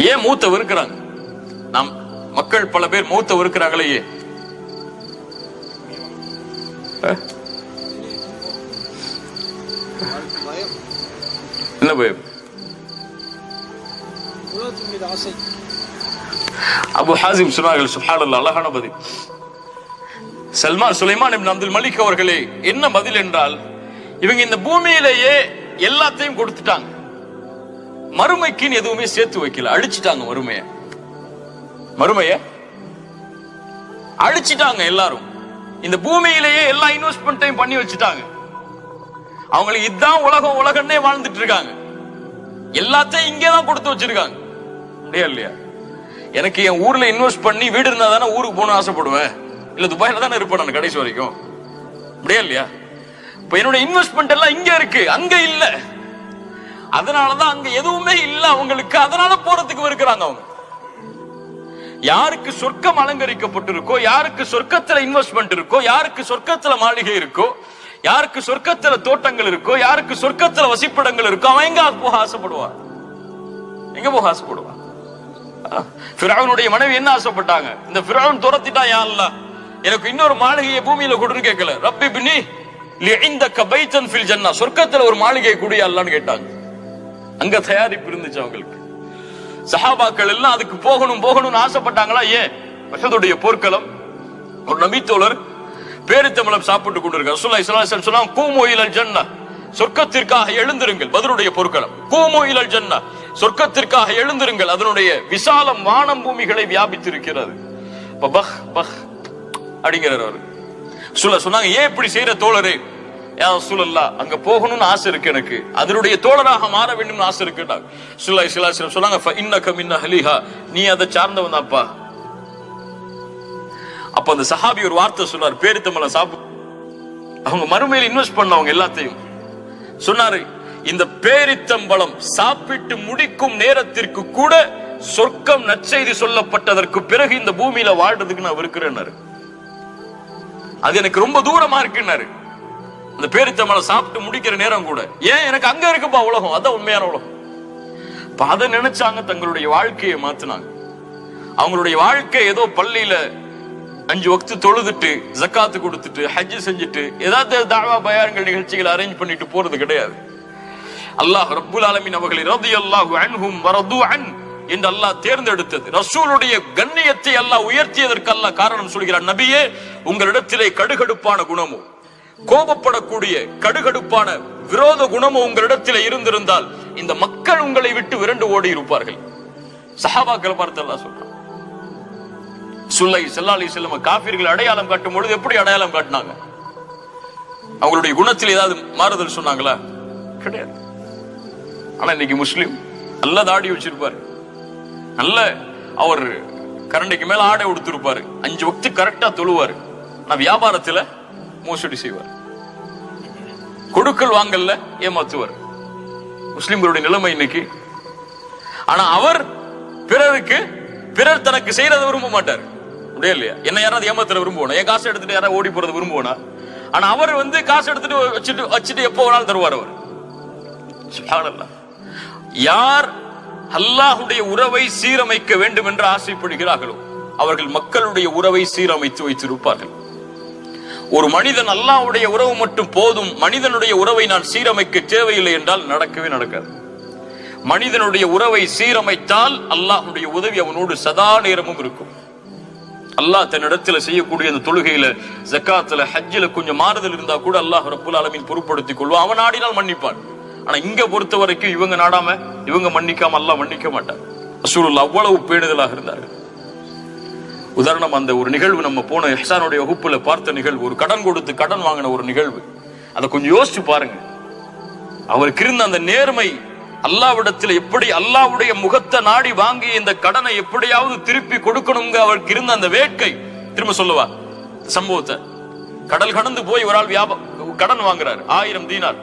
ஏன் மௌத்தை வெறுக்கிறாங்க? நாம் மக்கள் பல பேர் மௌத்தை வெறுக்கிறாங்களே ஏன்? என்ன பயம்? அபு ஹாசிம் சொன்னார்கள், சுப்ஹானல்லாஹ், அழகான பதில். சல்மான் சுலைமான் இப்னு அப்துல் மலிக் அவர்களே, என்ன பதில் என்றால், இவங்க இந்த பூமியிலேயே எல்லாத்தையும் கொடுத்துட்டாங்க, மறுமைக்குன்னு எதுவுமே சேர்த்து வைக்கல, அழிச்சிட்டாங்க. மறுமைய அழிச்சிட்டாங்க. எல்லாரும் இந்த பூமியிலேயே எல்லா இன்வெஸ்ட்மெண்ட்டையும் பண்ணி வச்சுட்டாங்க. அவங்களுக்கு இதுதான் உலகம், உலகன்னே வாழ்ந்துட்டு இருக்காங்க. எல்லாத்தையும் இங்கேதான் கொடுத்து வச்சிருக்காங்க. அப்படியா இல்லையா? எனக்கு என் ஊர்ல இன்வெஸ்ட் பண்ணி வீடு இருந்தா தானே ஊருக்கு போகணும்னு ஆசைப்படுவேன். இல்ல துபாயில தானே இருப்பேன் நான் கடைசி வரைக்கும். அப்படியா இல்லையா? இப்ப என்னோட இன்வெஸ்ட்மெண்ட் எல்லாம் இங்க இருக்கு, அங்க இல்ல. அதனாலதான் அங்க எதுவுமே இல்ல அவங்களுக்கு. அதனால போறதுக்கு இருக்கிறாங்க. அவங்க யாருக்கு சொர்க்கம் அலங்கரிக்கப்பட்டிருக்கோ, யாருக்கு சொர்க்கத்துல இன்வெஸ்ட்மெண்ட் இருக்கோ, யாருக்கு சொர்க்கத்துல மாளிகை இருக்கோ, யாருக்கு சொர்க்கத்துல தோட்டங்கள் இருக்கோ, யாருக்கு சொர்க்கத்துல வசிப்பிடங்கள் இருக்கோ, அவன் எங்க போக ஆசைப்படுவான்? எங்க போக ஆசைப்படுவான்? ஃபிரௌனுடைய மனைவி என்ன ஆசைப்பட்டாங்க? இந்த ஃபிரௌன் துரத்திட்டான், யா அல்லாஹ் எனக்கு இன்னொரு மாளிகையை பூமியில கொடுன்னு கேட்கல. ரப்பி பினி லிஇந்தக பைத்தன் ஃபில் ஜன்னah, சொர்க்கத்துல ஒரு மாளிகையை குடி அல்லாஹ்னு கேட்டாங்க. அங்க தயாரிப்பு இருந்துச்சு அவங்களுக்கு. சஹாபாக்கள் எல்லாம் அதுக்கு போகணும்னு ஆசைப்பட்டாங்களா? ஏன்? உஹதுடைய போர்க்களம். ஒரு நபித்தோழர் பேரித்தம்பழம் சாப்பிட்டு கொண்டிருக்கார். ரசூலுல்லாஹி ஸல்லல்லாஹு அலைஹி வஸல்லம் சொன்னாங்க, கூமு இலல் ஜன்னah, சொர்க்கத்திற்காக எழுந்திருங்கள். பத்ருடைய போர்க்களம். கூமு இலல் ஜன்னah, சொர்க்கத்திற்காக எழுந்திருங்கள். அதனுடைய விசாலம் வானம் பூமிகளை வியாபித்திருக்கிறது. பஹ் பஹ் அப்படிங்கிறார் அவர். சொன்னாங்க, ஏன் இப்படி செய்யற தோழரே? யா ரசூலல்லாஹ், அங்க போகணும்னு ஆசை இருக்கு எனக்கு, அதனுடைய தோழராக மாற வேண்டும் ஆசை இருக்கு. ரசூலுல்லாஹி ஸல்லல்லாஹு அலைஹி வஸல்லம் சொன்னாங்க, ஃபஇன்னக மின் அஹ்லிஹா, நீ அதை சார்ந்தவன் தான்ப்பா. அப்ப அந்த சஹாபி ஒரு வார்த்தை சொன்னார், பேரித்தம்பழம் சாப்பிட்டு அவங்க மறுமையில் இன்வெஸ்ட் பண்ணவங்க எல்லாத்தையும் சொன்னாரு, இந்த பேரித்தம்பழம் சாப்பிட்டு முடிக்கும் நேரத்திற்கு கூட சொர்க்கம் நற்செய்தி சொல்லப்பட்டதற்கு பிறகு இந்த பூமியில வாழ்றதுக்கு நான் இருக்கிறேன்னாரு. அது எனக்கு ரொம்ப தூரமா இருக்குன்னாரு. அந்த பேரித்தம்பழம் சாப்பிட்டு முடிக்கிற நேரம் கூட, ஏன் எனக்கு அங்க இருக்குப்பா உலகம், அதான் உண்மையான உலகம். அதை நினைச்சாங்க, தங்களுடைய வாழ்க்கையை மாத்தினாங்க. அவங்களுடைய வாழ்க்கை ஏதோ பள்ளியில 5 வக்து தொழுதுட்டு ஜக்காத்து கொடுத்துட்டு ஹஜ் செஞ்சுட்டு ஏதாவது தாவா பயான்கள் நிகழ்ச்சிகள் அரேஞ்ச் பண்ணிட்டு போறது கிடையாது. அல்லாஹ் ரப்புல் ஆலமீன் அவர்களை ரலியல்லாஹு அன்ஹும் வரது அன் என்று அல்லாஹ் தேர்ந்தெடுத்தது. ரசூலுடைய கண்ணியத்தை அல்லாஹ் உயர்த்தியதற்கு அல்லாஹ் காரணம் சொல்கிறார், நபியே உங்களிடத்திலே கடுகடுப்பான குணமோ, கோபப்படக்கூடிய கடுகடுப்பான விரோத குணமோ உங்களிடத்திலே இருந்திருந்தால் இந்த மக்கள் உங்களை விட்டு விரண்டு ஓடி இருப்பார்கள். சஹாபாக்களை பார்த்து அல்லாஹ் சொல்றான். ஸல்லல்லாஹு அலைஹி வஸல்லம் காஃபிர்கள் அடையாளம் காட்டும் பொழுது எப்படி அடையாளம் காட்டினாங்க? அவங்களுடைய குணத்தில் ஏதாவது மாறுதல் சொன்னாங்களா? கிடையாது. ஆனா இன்னைக்கு முஸ்லிம் நல்ல தாடி வச்சிருப்பாரு, நல்ல அவர் கரண்டைக்கு மேல ஆடை உடுத்திருப்பாரு, 5 வக்து கரெக்டா தொழுவாரு, ஆனா வியாபாரத்துல மோசடி செய்வார், கொடுக்கல் வாங்கல்ல ஏமாத்துவார். முஸ்லிம்களுடைய நிலைமை இன்னைக்கு. ஆனா அவர் பிறருக்கு, பிறர் தனக்கு செய்யறதை விரும்ப மாட்டார். முடியாது இல்லையா? என்ன யாராவது ஏமாத்துற விரும்புவோம், என் காசு எடுத்துட்டு யாராவது ஓடி போறது விரும்புவோனா? ஆனா அவர் காசு எடுத்துட்டு வச்சுட்டு எப்போ வேணாலும் தருவார் அவர். சுப்ஹானல்லாஹ். யார் அல்லாஹ்வுடைய உறவை சீரமைக்க வேண்டும் என்று ஆசைப்படுகிறார்களோ அவர்கள் மக்களுடைய உறவை சீரமைத்து வைத்திருப்பார்கள். ஒரு மனிதன் அல்லாஹ்வுடைய உறவு மட்டும் போதும், மனிதனுடைய உறவை நான் சீரமைக்க தேவையில்லை என்றால் நடக்கவே நடக்காது. மனிதனுடைய உறவை சீரமைத்தால் அல்லாஹ்வுடைய உதவி அவனோடு சதா நேரமும் இருக்கும். அல்லாஹ் தன்னிடத்துல செய்யக்கூடிய அந்த தொழுகையில, ஜக்காத்துல, ஹஜ்ஜில கொஞ்சம் மாறுதல் இருந்தா கூட அல்லாஹ் ரப்புல் ஆலமீன் பொறுப்படுத்திக் கொள்வான். அவன் நாடினால் மன்னிப்பான். ஆனா இங்க பொறுத்த வரைக்கும் இவங்க நாடாம இவங்க மன்னிக்காம அல்லாஹ் மன்னிக்க மாட்டான். ரசூலுல்லாஹ் அவ்வளவு பேணுதலாக இருந்தார்கள். உதாரணம், அந்த ஒரு நிகழ்வு நம்ம போன இஹ்சானுடைய வகுப்புல பார்த்த நிகழ்வு, ஒரு கடன் கொடுத்து கடன் வாங்கின ஒரு நிகழ்வு. அதை கொஞ்சம் யோசிச்சு பாருங்க. அவருக்கு இருந்த அந்த நேர்மை, அல்லாஹ்விடத்தில் எப்படி அல்லாஹ்வுடைய முகத்தை நாடி வாங்கி இந்த கடனை எப்படியாவது திருப்பி கொடுக்கணுங்க அவருக்கு இருந்த அந்த வேட்கை. திரும்ப சொல்லுவா சம்பவத்தை. கடல் கடந்து போய் ஒரு ஆள் கடன் வாங்குறாரு, 1000 தீனார்.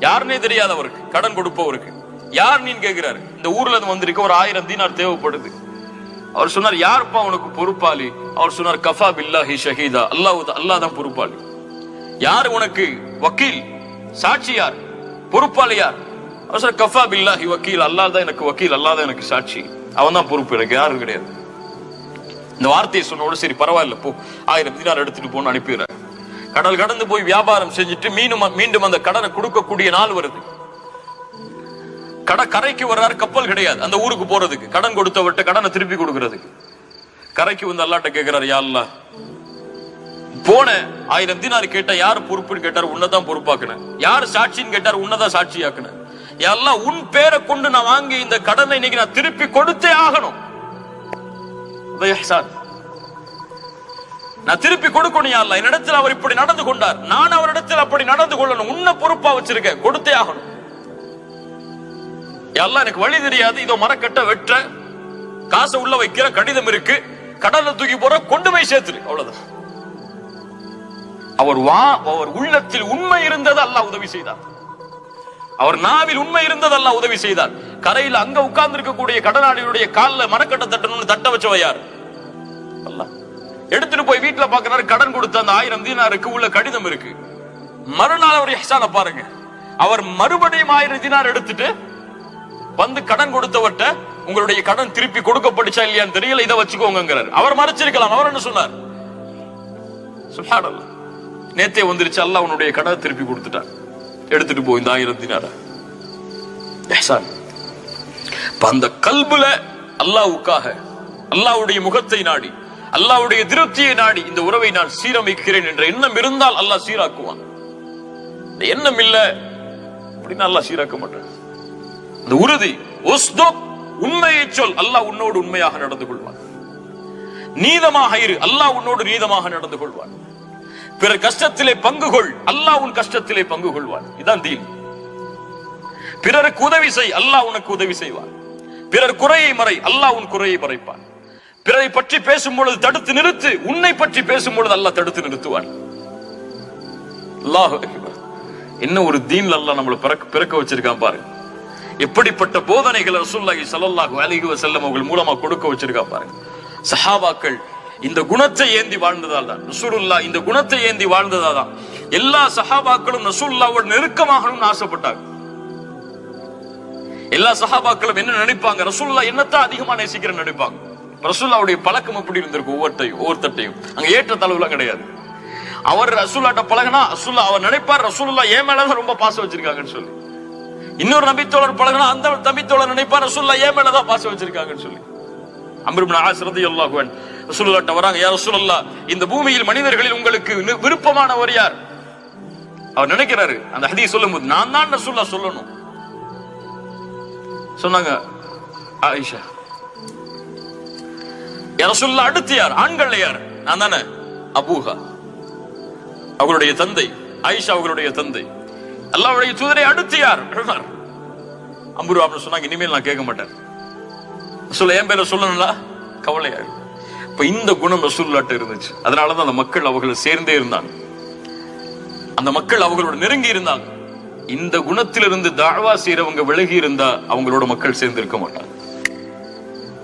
யாருன்னே தெரியாது அவருக்கு, கடன் கொடுப்பவருக்கு. யார் நீன்னு கேட்கிறாரு. இந்த ஊர்ல இருந்து வந்திருக்க ஒரு 1000 தீனார் தேவைப்படுது. அவர் சொன்னார், யாருப்பா உனக்கு பொறுப்பாளி? அவர் சொன்னார், கஃபா பில்லாஹி ஷஹீதா, அல்லாஹ் தான் பொறுப்பாளி. யார் உனக்கு வக்கீல், சாட்சி யார், பொறுப்பாளி யார்? அவர் சொன்னார், கஃபா பில்லாஹி வக்கீல், அல்லாஹ் தான் எனக்கு வக்கீல், அல்லாஹ் தான் எனக்கு சாட்சி, அவன் தான் பொறுப்பு, எனக்கு யாரும் கிடையாது. இந்த வார்த்தையை சொன்னோட சரி பரவாயில்ல போ, 1000 தீனார் எடுத்துட்டு போன்னு அனுப்பிடுறாரு. கடல் கடந்து போய் வியாபாரம் செஞ்சுட்டு மீண்டும் அந்த கடனை கொடுக்கக்கூடிய நாள் வருது. கரைக்கு வர்றாரு, கப்பல் கிடையாது அந்த ஊருக்கு போறதுக்கு, கடன் கொடுத்தவர்கிட்ட கடனை திருப்பி கொடுக்கறதுக்கு. கரைக்கு வந்து அல்லாஹ்ட்ட கேட்கிறாரு, யா அல்லாஹ், போன 1000 தீனார் கேட்டா யார் பொறுப்புன்னு கேட்டார், உன்னதான் பொறுப்பாக்குனேன். யார் சாட்சின்னு கேட்டார், உன்னதான் சாட்சியாக்குனேன். யா அல்லாஹ், உன் பேரை கொண்டு நான் வாங்கி இந்த கடனை இன்னைக்கு நான் திருப்பி கொடுத்தே ஆகணும். நான் திருப்பி கொடுக்கணும் யா அல்லாஹ். என்னிடத்தில் அவர் இப்படி நடந்து கொண்டார், நான் அவரிடத்தில் அப்படி நடந்து கொள்ளணும். உன்னை பொறுப்பா வச்சிருக்கேன், கொடுத்தே ஆகணும். எல்லாம் எனக்கு வழி தெரியாது, இதோ மரக்கட்ட வெற்ற, காசை உள்ள வைக்கிற, கடிதம் இருக்கு, கடல்ல தூக்கி போற, கொண்டு போய் சேர்த்துரு, அவ்வளவுதான். அவர் உள்ளத்தில் உண்மை இருந்தது, அல்லாஹ் உதவி செய்தார். அவர் நாவில் உண்மை இருந்தது, அல்லாஹ் உதவி செய்தார். கரையில் அங்க உட்கார்ந்து இருக்கக்கூடிய கடனாளியுடைய காலில் மரக்கட்ட தட்டணும்னு தட்ட வச்சவ யார்? அல்லாஹ். எடுத்துட்டு போய் வீட்டுல பாக்குறாரு, கடன் கொடுத்த அந்த 1000 தீனாருக்கு உள்ள கடிதம் இருக்கு. மறுநாள் அவர் இஹ்சான பாருங்க, அவர் மறுபடியும் 1000 தீனார் எடுத்துட்டு வந்து கடன் கொடுத்தவர்கிட்ட, உங்களுடைய கடன் திருப்பி கொடுக்கப்பட்டுச்சா இல்லையான்னு தெரியல, இதை வச்சுக்கோங்கிறார். அவர் மறைச்சிருக்கலாம். அவர் என்ன சொன்னார்? சுப்ஹானல்லாஹ், நேத்தே வந்துருச்சு, அல்லாஹ் உன்னுடைய கடனை திருப்பி கொடுத்துட்டார், எடுத்துட்டு போய் இந்த 1000 தீனார. இஹ்சான். அந்த கல்புல அல்லாஹ்வுக்காக, அல்லாஹ்வுடைய முகத்தை நாடி, அல்லாஹ்வுடைய திருப்தியை நாடி இந்த உறவை நான் சீரமைக்கிறேன் என்ற எண்ணம் இருந்தால் அல்லாஹ் சீராக்குவான். இந்த எண்ணம் இல்ல அப்படின்னா அல்லாஹ் சீராக்க மாட்டான். இந்த உறுதி, உண்மையை சொல், அல்லாஹ் உன்னோடு உண்மையாக நடந்து கொள்வான். நீதமாக இரு, அல்லாஹ் உன்னோடு நீதமாக நடந்து கொள்வான். பிறர் கஷ்டத்திலே பங்கு கொள், அல்லாஹ் உன் கஷ்டத்திலே பங்கு கொள்வான். இதான் தீன். பிறருக்கு உதவி செய், அல்லாஹ் உனக்கு உதவி செய்வான். பிறர் குறையை மறை, அல்லாஹ் உன் குறையை மறைப்பான். பிறரை பற்றி பேசும் பொழுது தடுத்து நிறுத்து, உன்னை பற்றி பேசும் பொழுது அல்லாஹ் தடுத்து நிறுத்துவான். அல்லாஹ் அக்பர். என்ன ஒரு தீன்ல அல்லாஹ் நம்மளை பிறக்க வச்சிருக்கான் பாருங்க. எப்படிப்பட்ட போதனைகளை ரசூலுல்லாஹி ஸல்லல்லாஹு அலைஹி வஸல்லம் அவர்கள் மூலமா கொடுக்க வச்சிருக்கா பாருங்க. சஹாபாக்கள் இந்த குணத்தை ஏந்தி வாழ்ந்ததால் தான், ரசூலுல்லாஹ் இந்த குணத்தை ஏந்தி வாழ்ந்ததால் தான் எல்லா சஹாபாக்களும் ரசூலுல்லாஹ்வோட நெருக்கமாகணும்னு ஆசைப்பட்டாங்க. எல்லா சஹாபாக்களும் என்ன நினைப்பாங்க? ரசூலுல்லாஹ் என்னத்தான் அதிகமா நேசிக்கிறேன்னு நினைப்பாங்க. ரசூலுல்லாஹ்வுடைய பழக்கம் எப்படி இருந்திருக்கு? ஒவ்வொருத்தட்டையும் அங்க ஏற்ற தளவுலாம் கிடையாது. அவர் ரசூலுல்லாஹ்ட்ட பழகினா அவர் நினைப்பார், ரசூலுல்லாஹ் ஏன் மேலதான் ரொம்ப பாசம் வச்சிருக்காங்கன்னு சொல்லி. இன்னொரு நபித்தோழர் பழகினா அந்த நபித்தோழர் நினைப்பார், ரசூலுல்லாஹ் ஏன் மேலதான் பாசம் வச்சிருக்காங்கன்னு சொல்லி. அம்ர் இப்னு ஆஸ் ரலியல்லாஹு அன்ஹு ரசூலுல்லாஹ்ட்ட வராங்க, யா ரசூலல்லாஹ், இந்த பூமியில் மனிதர்களில் உங்களுக்கு விருப்பமானவர் யார்? அவர் நினைக்கிறாரு அந்த ஹதீஸ் சொல்லும்போது, நான் தான் ரசூலுல்லாஹ் சொல்லணும். சொன்னாங்க ஆயிஷா. யா ரசூலுல்லாஹ், அடுத்து யார்? ஆண்கள் யார்? நான் தானே. அபூஹா, அவங்களுடைய தந்தை. ஆயிஷா அவங்களுடைய தந்தை. அல்லாஹ்வுடைய தூதரை அடுத்து யார்? உமர். அம்ரு அப்படி சொன்னாங்க, இனிமேல் நான் கேட்க மாட்டேன். ரசூலுல்லாஹ் என் பேரை சொல்லணும்ல கவலையா. இப்ப இந்த குணம் ரசூலுல்லாஹ்ட்ட இருந்துச்சு. அதனாலதான் அந்த மக்கள் அவர்களை சேர்ந்தே இருந்தாங்க. அந்த மக்கள் அவங்களோட நெருங்கி இருந்தாங்க. இந்த குணத்திலிருந்து தாவா செய்யறவங்க விலகி இருந்தா அவங்களோட மக்கள் சேர்ந்து இருக்க மாட்டாங்க.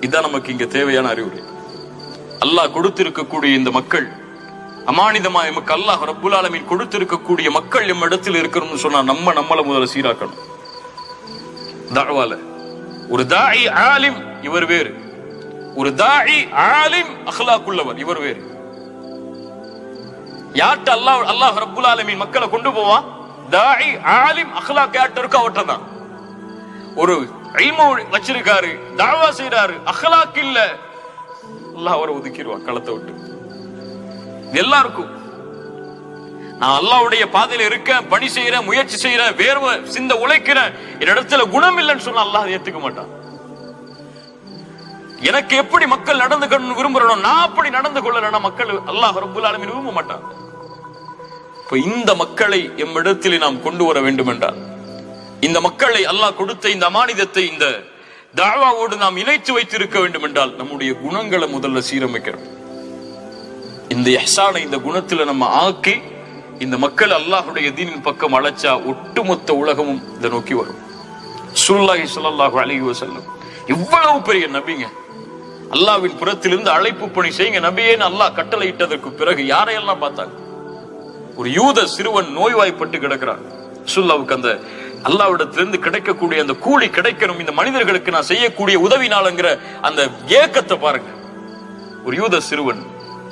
இதுதான் நமக்கு இங்க தேவையான அறிவுரை. அல்லாஹ் கொடுத்திருக்கக்கூடிய இந்த மக்கள் அமானிதமா எமக்கு அல்லாஹ் ரப்புல் ஆலமீன் கொடுத்திருக்கக்கூடிய மக்கள் எம் இடத்தில் இருக்கணும்னு சொன்னா நம்மள முதல்ல சீராக்கணும். தஅவால ஒரு தாஇ ஆலிம் இவர் வேறு, ஒரு தாஇ ஆலிம் அக்லாக் உள்ளவர் இவர் வேறு. யார்ட்ட அல்லாஹ் ரப்புல் ஆலமீன் மக்களை கொண்டு போவான்? தாஇ ஆலிம் அக்லாக் யார்ட்ட இருக்கோ அவர்ட்ட தான். ஒரு இல்மு வச்சிருக்காரு, தாவா செய்யறாரு, அக்லாக் இல்ல, அல்லாஹ் அவரை ஒதுக்கிடுவான் களத்தை விட்டு. எல்லாருக்கும் நான் அல்லாஹ்வுடைய பாதையில இருக்கேன், பணி செய்யறேன், முயற்சி செய்யறேன், வேர்வை சிந்த உழைக்கிறேன், என்னிடத்துல குணம் இல்லைன்னு சொன்னா அல்லாஹ் ஏத்துக்க மாட்டான். எனக்கு எப்படி மக்கள் நடந்துக்கணும்னு விரும்புறோம், நான் அப்படி நடந்து கொள்ளலன்னா மக்கள் அல்லாஹ் ரப்புல் ஆலமீன் விரும்ப மாட்டான். இப்ப இந்த மக்களை எம்மிடத்தில் நாம் கொண்டு வர வேண்டும் என்றால், இந்த மக்களை அல்லாஹ் கொடுத்த இந்த அமானிதத்தை இந்த தாவாவோடு நாம் இணைத்து வைத்திருக்க வேண்டும் என்றால் நம்முடைய குணங்களை முதல்ல சீரமைக்கிறோம். இந்த இஹ்சானை இந்த குணத்துல நம்ம ஆக்கி இந்த மக்கள் அல்லாஹ்வுடைய தீனின் பக்கம் அழைச்சா ஒட்டுமொத்த உலகமும் இதை நோக்கி வரும். ரசூலுல்லாஹி ஸல்லல்லாஹு அலைஹி வஸல்லம் இவ்வளவு பெரிய நபிங்க, அல்லாஹ்வின் புறத்திலிருந்து அழைப்பு பணி செய்யுங்க நபியேன்னு அல்லாஹ் கட்டளையிட்டதற்கு பிறகு யாரையெல்லாம் பார்த்தாங்க? ஒரு யூத சிறுவன் நோய்வாய்ப்பட்டு கிடக்கிறான். ரசூலுல்லாஹ்வுக்கு அந்த அல்லாஹ்விடத்திலிருந்து கிடைக்கக்கூடிய அந்த கூலி கிடைக்கணும், இந்த மனிதர்களுக்கு நான் செய்யக்கூடிய உதவினாலங்கிற அந்த ஏக்கத்தை பாருங்க. ஒரு யூத சிறுவன்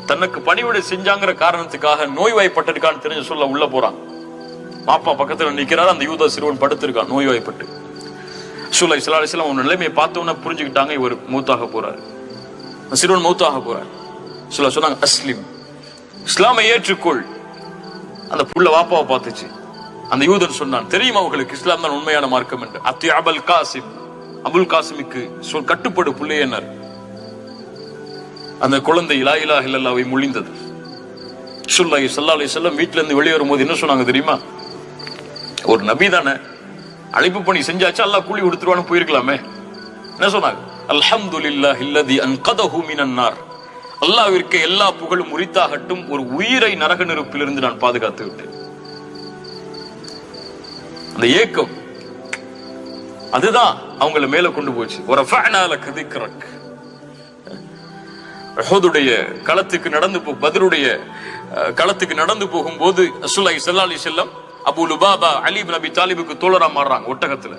தனக்கு பணிவிடை செஞ்சாங்கிற காரணத்துக்காக நோய்வாய்ப்பட்டிருக்கான்னு தெரிஞ்ச சொல்ல உள்ள போறான். பாப்பா பக்கத்துல நிக்கிறாரு, அந்த யூத சிறுவன் படுத்திருக்கான் நோய்வாய்ப்பட்டு. ரசூலுல்லாஹி ஸல்லல்லாஹு அலைஹி வஸல்லம் அவன் நிலைமையை பார்த்தவன புரிஞ்சுக்கிட்டாங்க, இவர் மௌத்தாக போறாரு, சிறுவன் மௌத்தாக போறாரு. ரசூலுல்லாஹ் சொன்னாங்க அஸ்லிம், இஸ்லாமை ஏற்றுக்கொள். அந்த புள்ள வாப்பாவை பார்த்துச்சு. அந்த யூதன் சொன்னான், தெரியும் அவங்களுக்கு இஸ்லாம் தான் உண்மையான மார்க்கம் என்று. அத்தி அபுல் காசிம், அபுல் காசிமுக்கு கட்டுப்படு புள்ளையனர். அந்த குழந்தை லா இலாஹ இல்லல்லாஹ்வை மொழிந்தது. ரசூலுல்லாஹி ஸல்லல்லாஹு அலைஹி வஸல்லம் வீட்ல இருந்து வெளியே வரும்போது என்ன சொன்னாங்க தெரியுமா? ஒரு நபி தானே, அழைப்பு பணி செஞ்சாச்சு, அல்லாஹ் கூலி கொடுத்துருவான்னு போயிருக்கலாமே. என்ன சொன்னாங்க? அல்ஹம்துலில்லாஹி அல்லதி அன்கதஹு மினன் நார். அல்லாஹ்விற்கு எல்லா புகழும் உரித்தாகட்டும், ஒரு உயிரை நரக நெருப்பிலிருந்து நான் பாதுகாத்து விட்டேன். அந்த ஏக்கம் அதுதான் அவங்கள மேல கொண்டு போச்சு. வரஃபஅனா லக திக்ரக். உஹுதுடைய களத்துக்கு நடந்து பத்ருடைய களத்துக்கு நடந்து போகும்போது ரசூலுல்லாஹி ஸல்லல்லாஹு அலைஹி வஸல்லம் அபூ லுபாபா அலி இப்னு அபி தாலிபுக்கு தோழரா மாறுறாங்க ஒட்டகத்துல.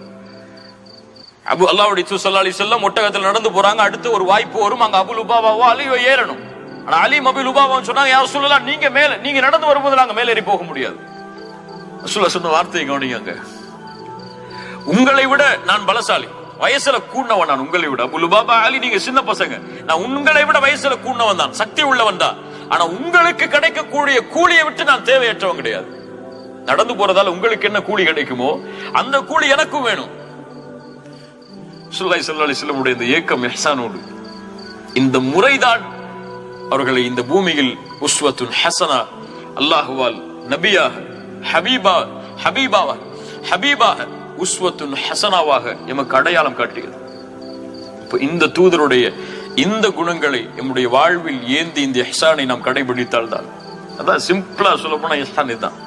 அல்லாஹ்வுடைய தூதர் ஸல்லல்லாஹு அலைஹி வஸல்லம் ஒட்டகத்துல நடந்து போறாங்க. அடுத்து ஒரு வாய்ப்பு வரும், அங்க அபூ லுபாபாவோ அலியோ ஏறணும். ஆனா அலி அபூ லுபாபான்னு சொன்னாங்க, யா ரசூலுல்லாஹ் நீங்க மேல, நீங்க நடந்து வரும்போது நாங்க மேல ஏறி போக முடியாது. ரசூலுல்லாஹ் சொன்ன வார்த்தையை கவனிங்க, உங்களை விட நான் பலசாலி, வயசுல கூண்ணவன் நான் உங்களை விட. அபூ லுபாபா அலி நீங்க சின்ன பசங்க, நான் உங்களை விட வயசுல கூண்ணவன் தான், சக்தி உள்ளவன் தான். ஆனா உங்களுக்கு கிடைக்கக்கூடிய கூலியை விட்டு நான் தேவையற்றவன் கிடையாது. நடந்து போறதால உங்களுக்கு என்ன கூலி கிடைக்குமோ அந்த கூலி எனக்கும் வேணும். ரசூலுல்லாஹி ஸல்லல்லாஹு அலைஹி வஸல்லம் உடைய இந்த ஏக்கம் இஹ்சானோடு இந்த முறைதான் அவர்களை இந்த பூமியில் உஸ்வத்துன் ஹஸனா, அல்லாஹ்வால் நபியாக ஹபீபாக உஸ்வத்துன் ஹஸனாவாக எமக்கு அடையாளம் காட்டுகிறது. இப்ப இந்த தூதருடைய இந்த குணங்களை நம்முடைய வாழ்வில் ஏந்தி இந்த இஹ்சானை நாம் கடைபிடித்தால் தான், அதான் சிம்பிளா சொல்ல போனா இஹ்சான் இதுதான்.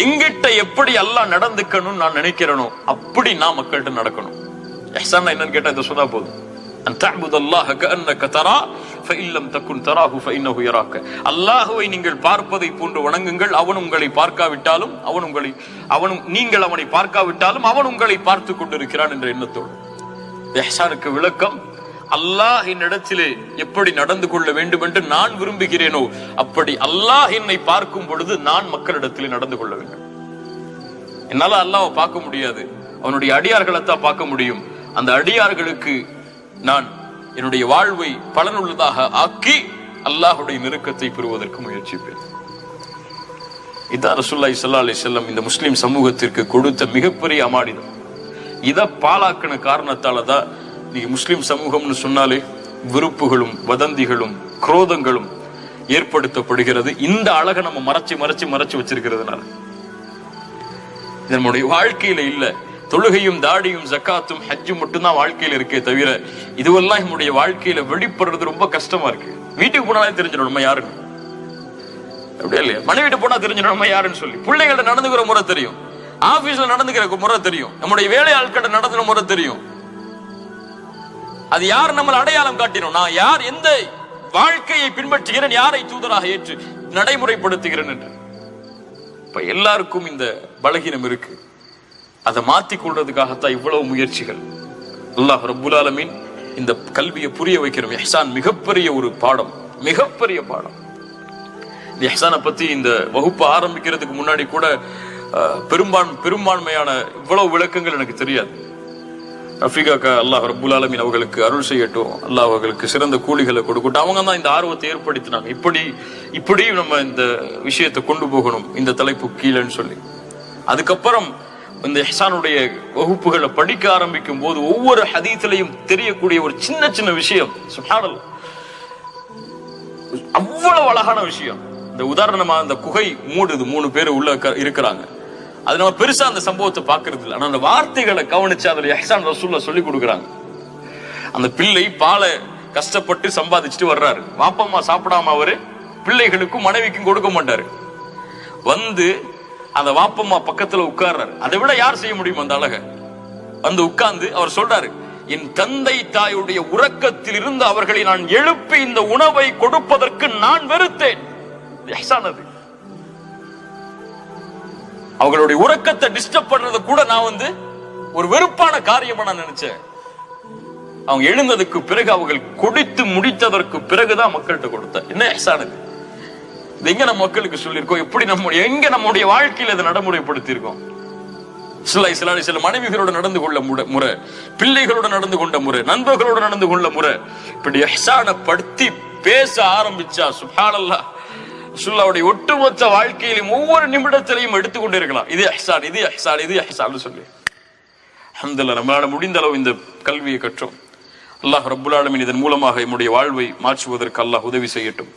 எங்கிட்ட எப்படி அல்லாஹ் நடந்துக்கணும்னு நான் நினைக்கிறேனோ அப்படி நான் மக்கள்கிட்ட நடக்கணும். இஹ்சான் என்னன்னு கேட்டா இதை சொன்னா போதும். அன் தஅபுதல்லாஹ கஅன்னக தரா ஃபஇன் லம் தகுன் தராஹு ஃபஇன்னஹு யராக. அல்லாஹ்வை நீங்கள் பார்ப்பதை போன்று வணங்குங்கள், அவன் உங்களை பார்க்காவிட்டாலும் நீங்கள் அவனை பார்க்காவிட்டாலும் அவன் உங்களை பார்த்து கொண்டிருக்கிறான் என்ற எண்ணத்தோடு. இஹ்சானுக்கு விளக்கம், அல்லாஹ் என்னிடத்திலே எப்படி நடந்து கொள்ள வேண்டும் என்று நான் விரும்புகிறேனோ அப்படி அல்லாஹ் என்னை பார்க்கும் பொழுது நான் மக்களிடத்திலே நடந்து கொள்ள வேண்டும். என்னால அல்லாஹ்வை பார்க்க முடியாது, அவனுடைய அடியார்களைத்தான் பார்க்க முடியும். அந்த அடியார்களுக்கு நான் என்னுடைய வாழ்வை பலனுள்ளதாக ஆக்கி அல்லாஹ்வுடைய நெருக்கத்தை பெறுவதற்கு முயற்சிப்பேன். இதான் ரசூலுல்லாஹி ஸல்லல்லாஹு அலைஹி வஸல்லம் இந்த முஸ்லிம் சமூகத்திற்கு கொடுத்த மிகப்பெரிய அமானிதம். இதை பாழாக்கின காரணத்தால தான் நீங்க முஸ்லிம் சமூகம்னு சொன்னாலே விருப்புகளும் வதந்திகளும் குரோதங்களும் ஏற்படுத்தப்படுகிறது. இந்த அழகை நம்ம மறைச்சு வச்சிருக்கிறதுனால நம்முடைய வாழ்க்கையில இல்ல. தொழுகையும் தாடியும் ஜக்காத்தும் ஹஜ்ஜும் மட்டும்தான் வாழ்க்கையில இருக்கே தவிர இதுவெல்லாம் நம்முடைய வாழ்க்கையில வெளிப்படுறது ரொம்ப கஷ்டமா இருக்கு. வீட்டுக்கு போனாலே தெரிஞ்சிடும் நம்ம யாருன்னு, அப்படியே இல்லையா? மனைவி வீட்டு போனா தெரிஞ்சிடும் நம்ம யாருன்னு சொல்லி. பிள்ளைங்கள்ட்ட நடந்துக்கிற முறை தெரியும், ஆபீஸ்ல நடந்துக்கிற முறை தெரியும், நம்முடைய வேலை ஆட்கிட்ட நடந்துக்கிற முறை தெரியும். அது யார் நம்மளை அடையாளம் காட்டினோம், நான் யார், எந்த வாழ்க்கையை பின்பற்றுகிறேன், யாரை தூதராக ஏற்று நடைமுறைப்படுத்துகிறேன் என்று. இப்ப எல்லாருக்கும் இந்த பலகீனம் இருக்கு. அதை மாத்திக் கொள்றதுக்காகத்தான் இவ்வளவு முயற்சிகள். அல்லாஹ் ரப்புல் ஆலமீன் இந்த கல்வியை புரிய வைக்கிறோம். இஹ்சான் மிகப்பெரிய ஒரு பாடம், மிகப்பெரிய பாடம். இந்த இஹ்சானை பத்தி இந்த வகுப்பு ஆரம்பிக்கிறதுக்கு முன்னாடி கூட பெரும்பான்மையான இவ்வளவு விளக்கங்கள் எனக்கு தெரியாது. ரஃபீகாக்கா அல்லாஹ் ரப்புல் ஆலமீன் அவர்களுக்கு அருள் செய்யட்டும், அல்லாஹ் அவர்களுக்கு சிறந்த கூலிகளை கொடுக்கட்டும். அவங்க தான் இந்த ஆர்வத்தை ஏற்படுத்தினாங்க. இப்படி நம்ம இந்த விஷயத்தை கொண்டு போகணும், இந்த தலைப்பு கீழேன்னு சொல்லி. அதுக்கப்புறம் இந்த இஹ்சானுடைய வகுப்புகளை படிக்க ஆரம்பிக்கும் போது ஒவ்வொரு ஹதீஸ்லயும் தெரியக்கூடிய ஒரு சின்ன சின்ன விஷயம், சுப்ஹானல்லாஹ், அவ்வளவு அழகான விஷயம். இந்த உதாரணமா இந்த குகை மூடுது, 3 பேர் உள்ள இருக்கிறாங்க. அது நம்ம பெருசா அந்த சம்பவத்தை பாக்குறது இல்லை. ஆனா அந்த வார்த்தைகளை கவனிச்சு அதுல இஹ்சான் ரசூலுல்லாஹ் சொல்லி கொடுக்குறாங்க. அந்த பிள்ளை பாலை கஷ்டப்பட்டு சம்பாதிச்சுட்டு வர்றாரு. வாப்பம்மா சாப்பிடாம அவரு பிள்ளைகளுக்கும் மனைவிக்கும் கொடுக்க மாட்டாரு. வந்து அந்த வாப்பம்மா பக்கத்துல உட்கார்றாரு. அதை விட யார் செய்ய முடியும் அந்த அழக? வந்து உட்கார்ந்து அவர் சொல்றாரு, என் தந்தை தாயுடைய உறக்கத்தில் இருந்து அவர்களை நான் எழுப்பி இந்த உணவை கொடுப்பதற்கு நான் வெறுத்தேன். இஹ்சான். அவங்களுடைய உறக்கத்தை டிஸ்டர்ப் பண்றத கூட நான் ஒரு வெறுப்பான காரியமா நான் நினைச்சேன். அவங்க எழுந்ததுக்கு பிறகு அவர்கள் கொடுத்து முடித்ததற்கு பிறகுதான் மக்கள்கிட்ட கொடுத்த. என்ன இஹ்சான் இது? எங்க நம்ம மக்களுக்கு சொல்லியிருக்கோம்? எப்படி நம்முடைய வாழ்க்கையில இதை நடைமுறைப்படுத்தி இருக்கோம்? சில மனைவிகளோட நடந்து கொள்ள முறை, பிள்ளைகளோட நடந்து கொண்ட முறை, நண்பர்களோட நடந்து கொள்ள முறை, இப்படி இஹ்சானை படுத்தி பேச ஆரம்பிச்சா சுப்ஹானல்லாஹ், ரசூலுல்லாஹ்வுடைய ஒட்டுமொத்த வாழ்க்கையிலும் ஒவ்வொரு நிமிடத்திலையும் எடுத்துக்கொண்டே இருக்கலாம். இது இஹ்சான், இது இஹ்சான், இது இஹ்சான் சொல்லி. அல்ஹம்துலில்லாஹ், நம்மளால முடிந்த அளவு இந்த கல்வியை கற்றோம். அல்லாஹ் ரப்புல் ஆலமீன் இதன் மூலமாக நம்முடைய வாழ்வை மாற்றுவதற்கு அல்லாஹ் உதவி செய்யட்டும்.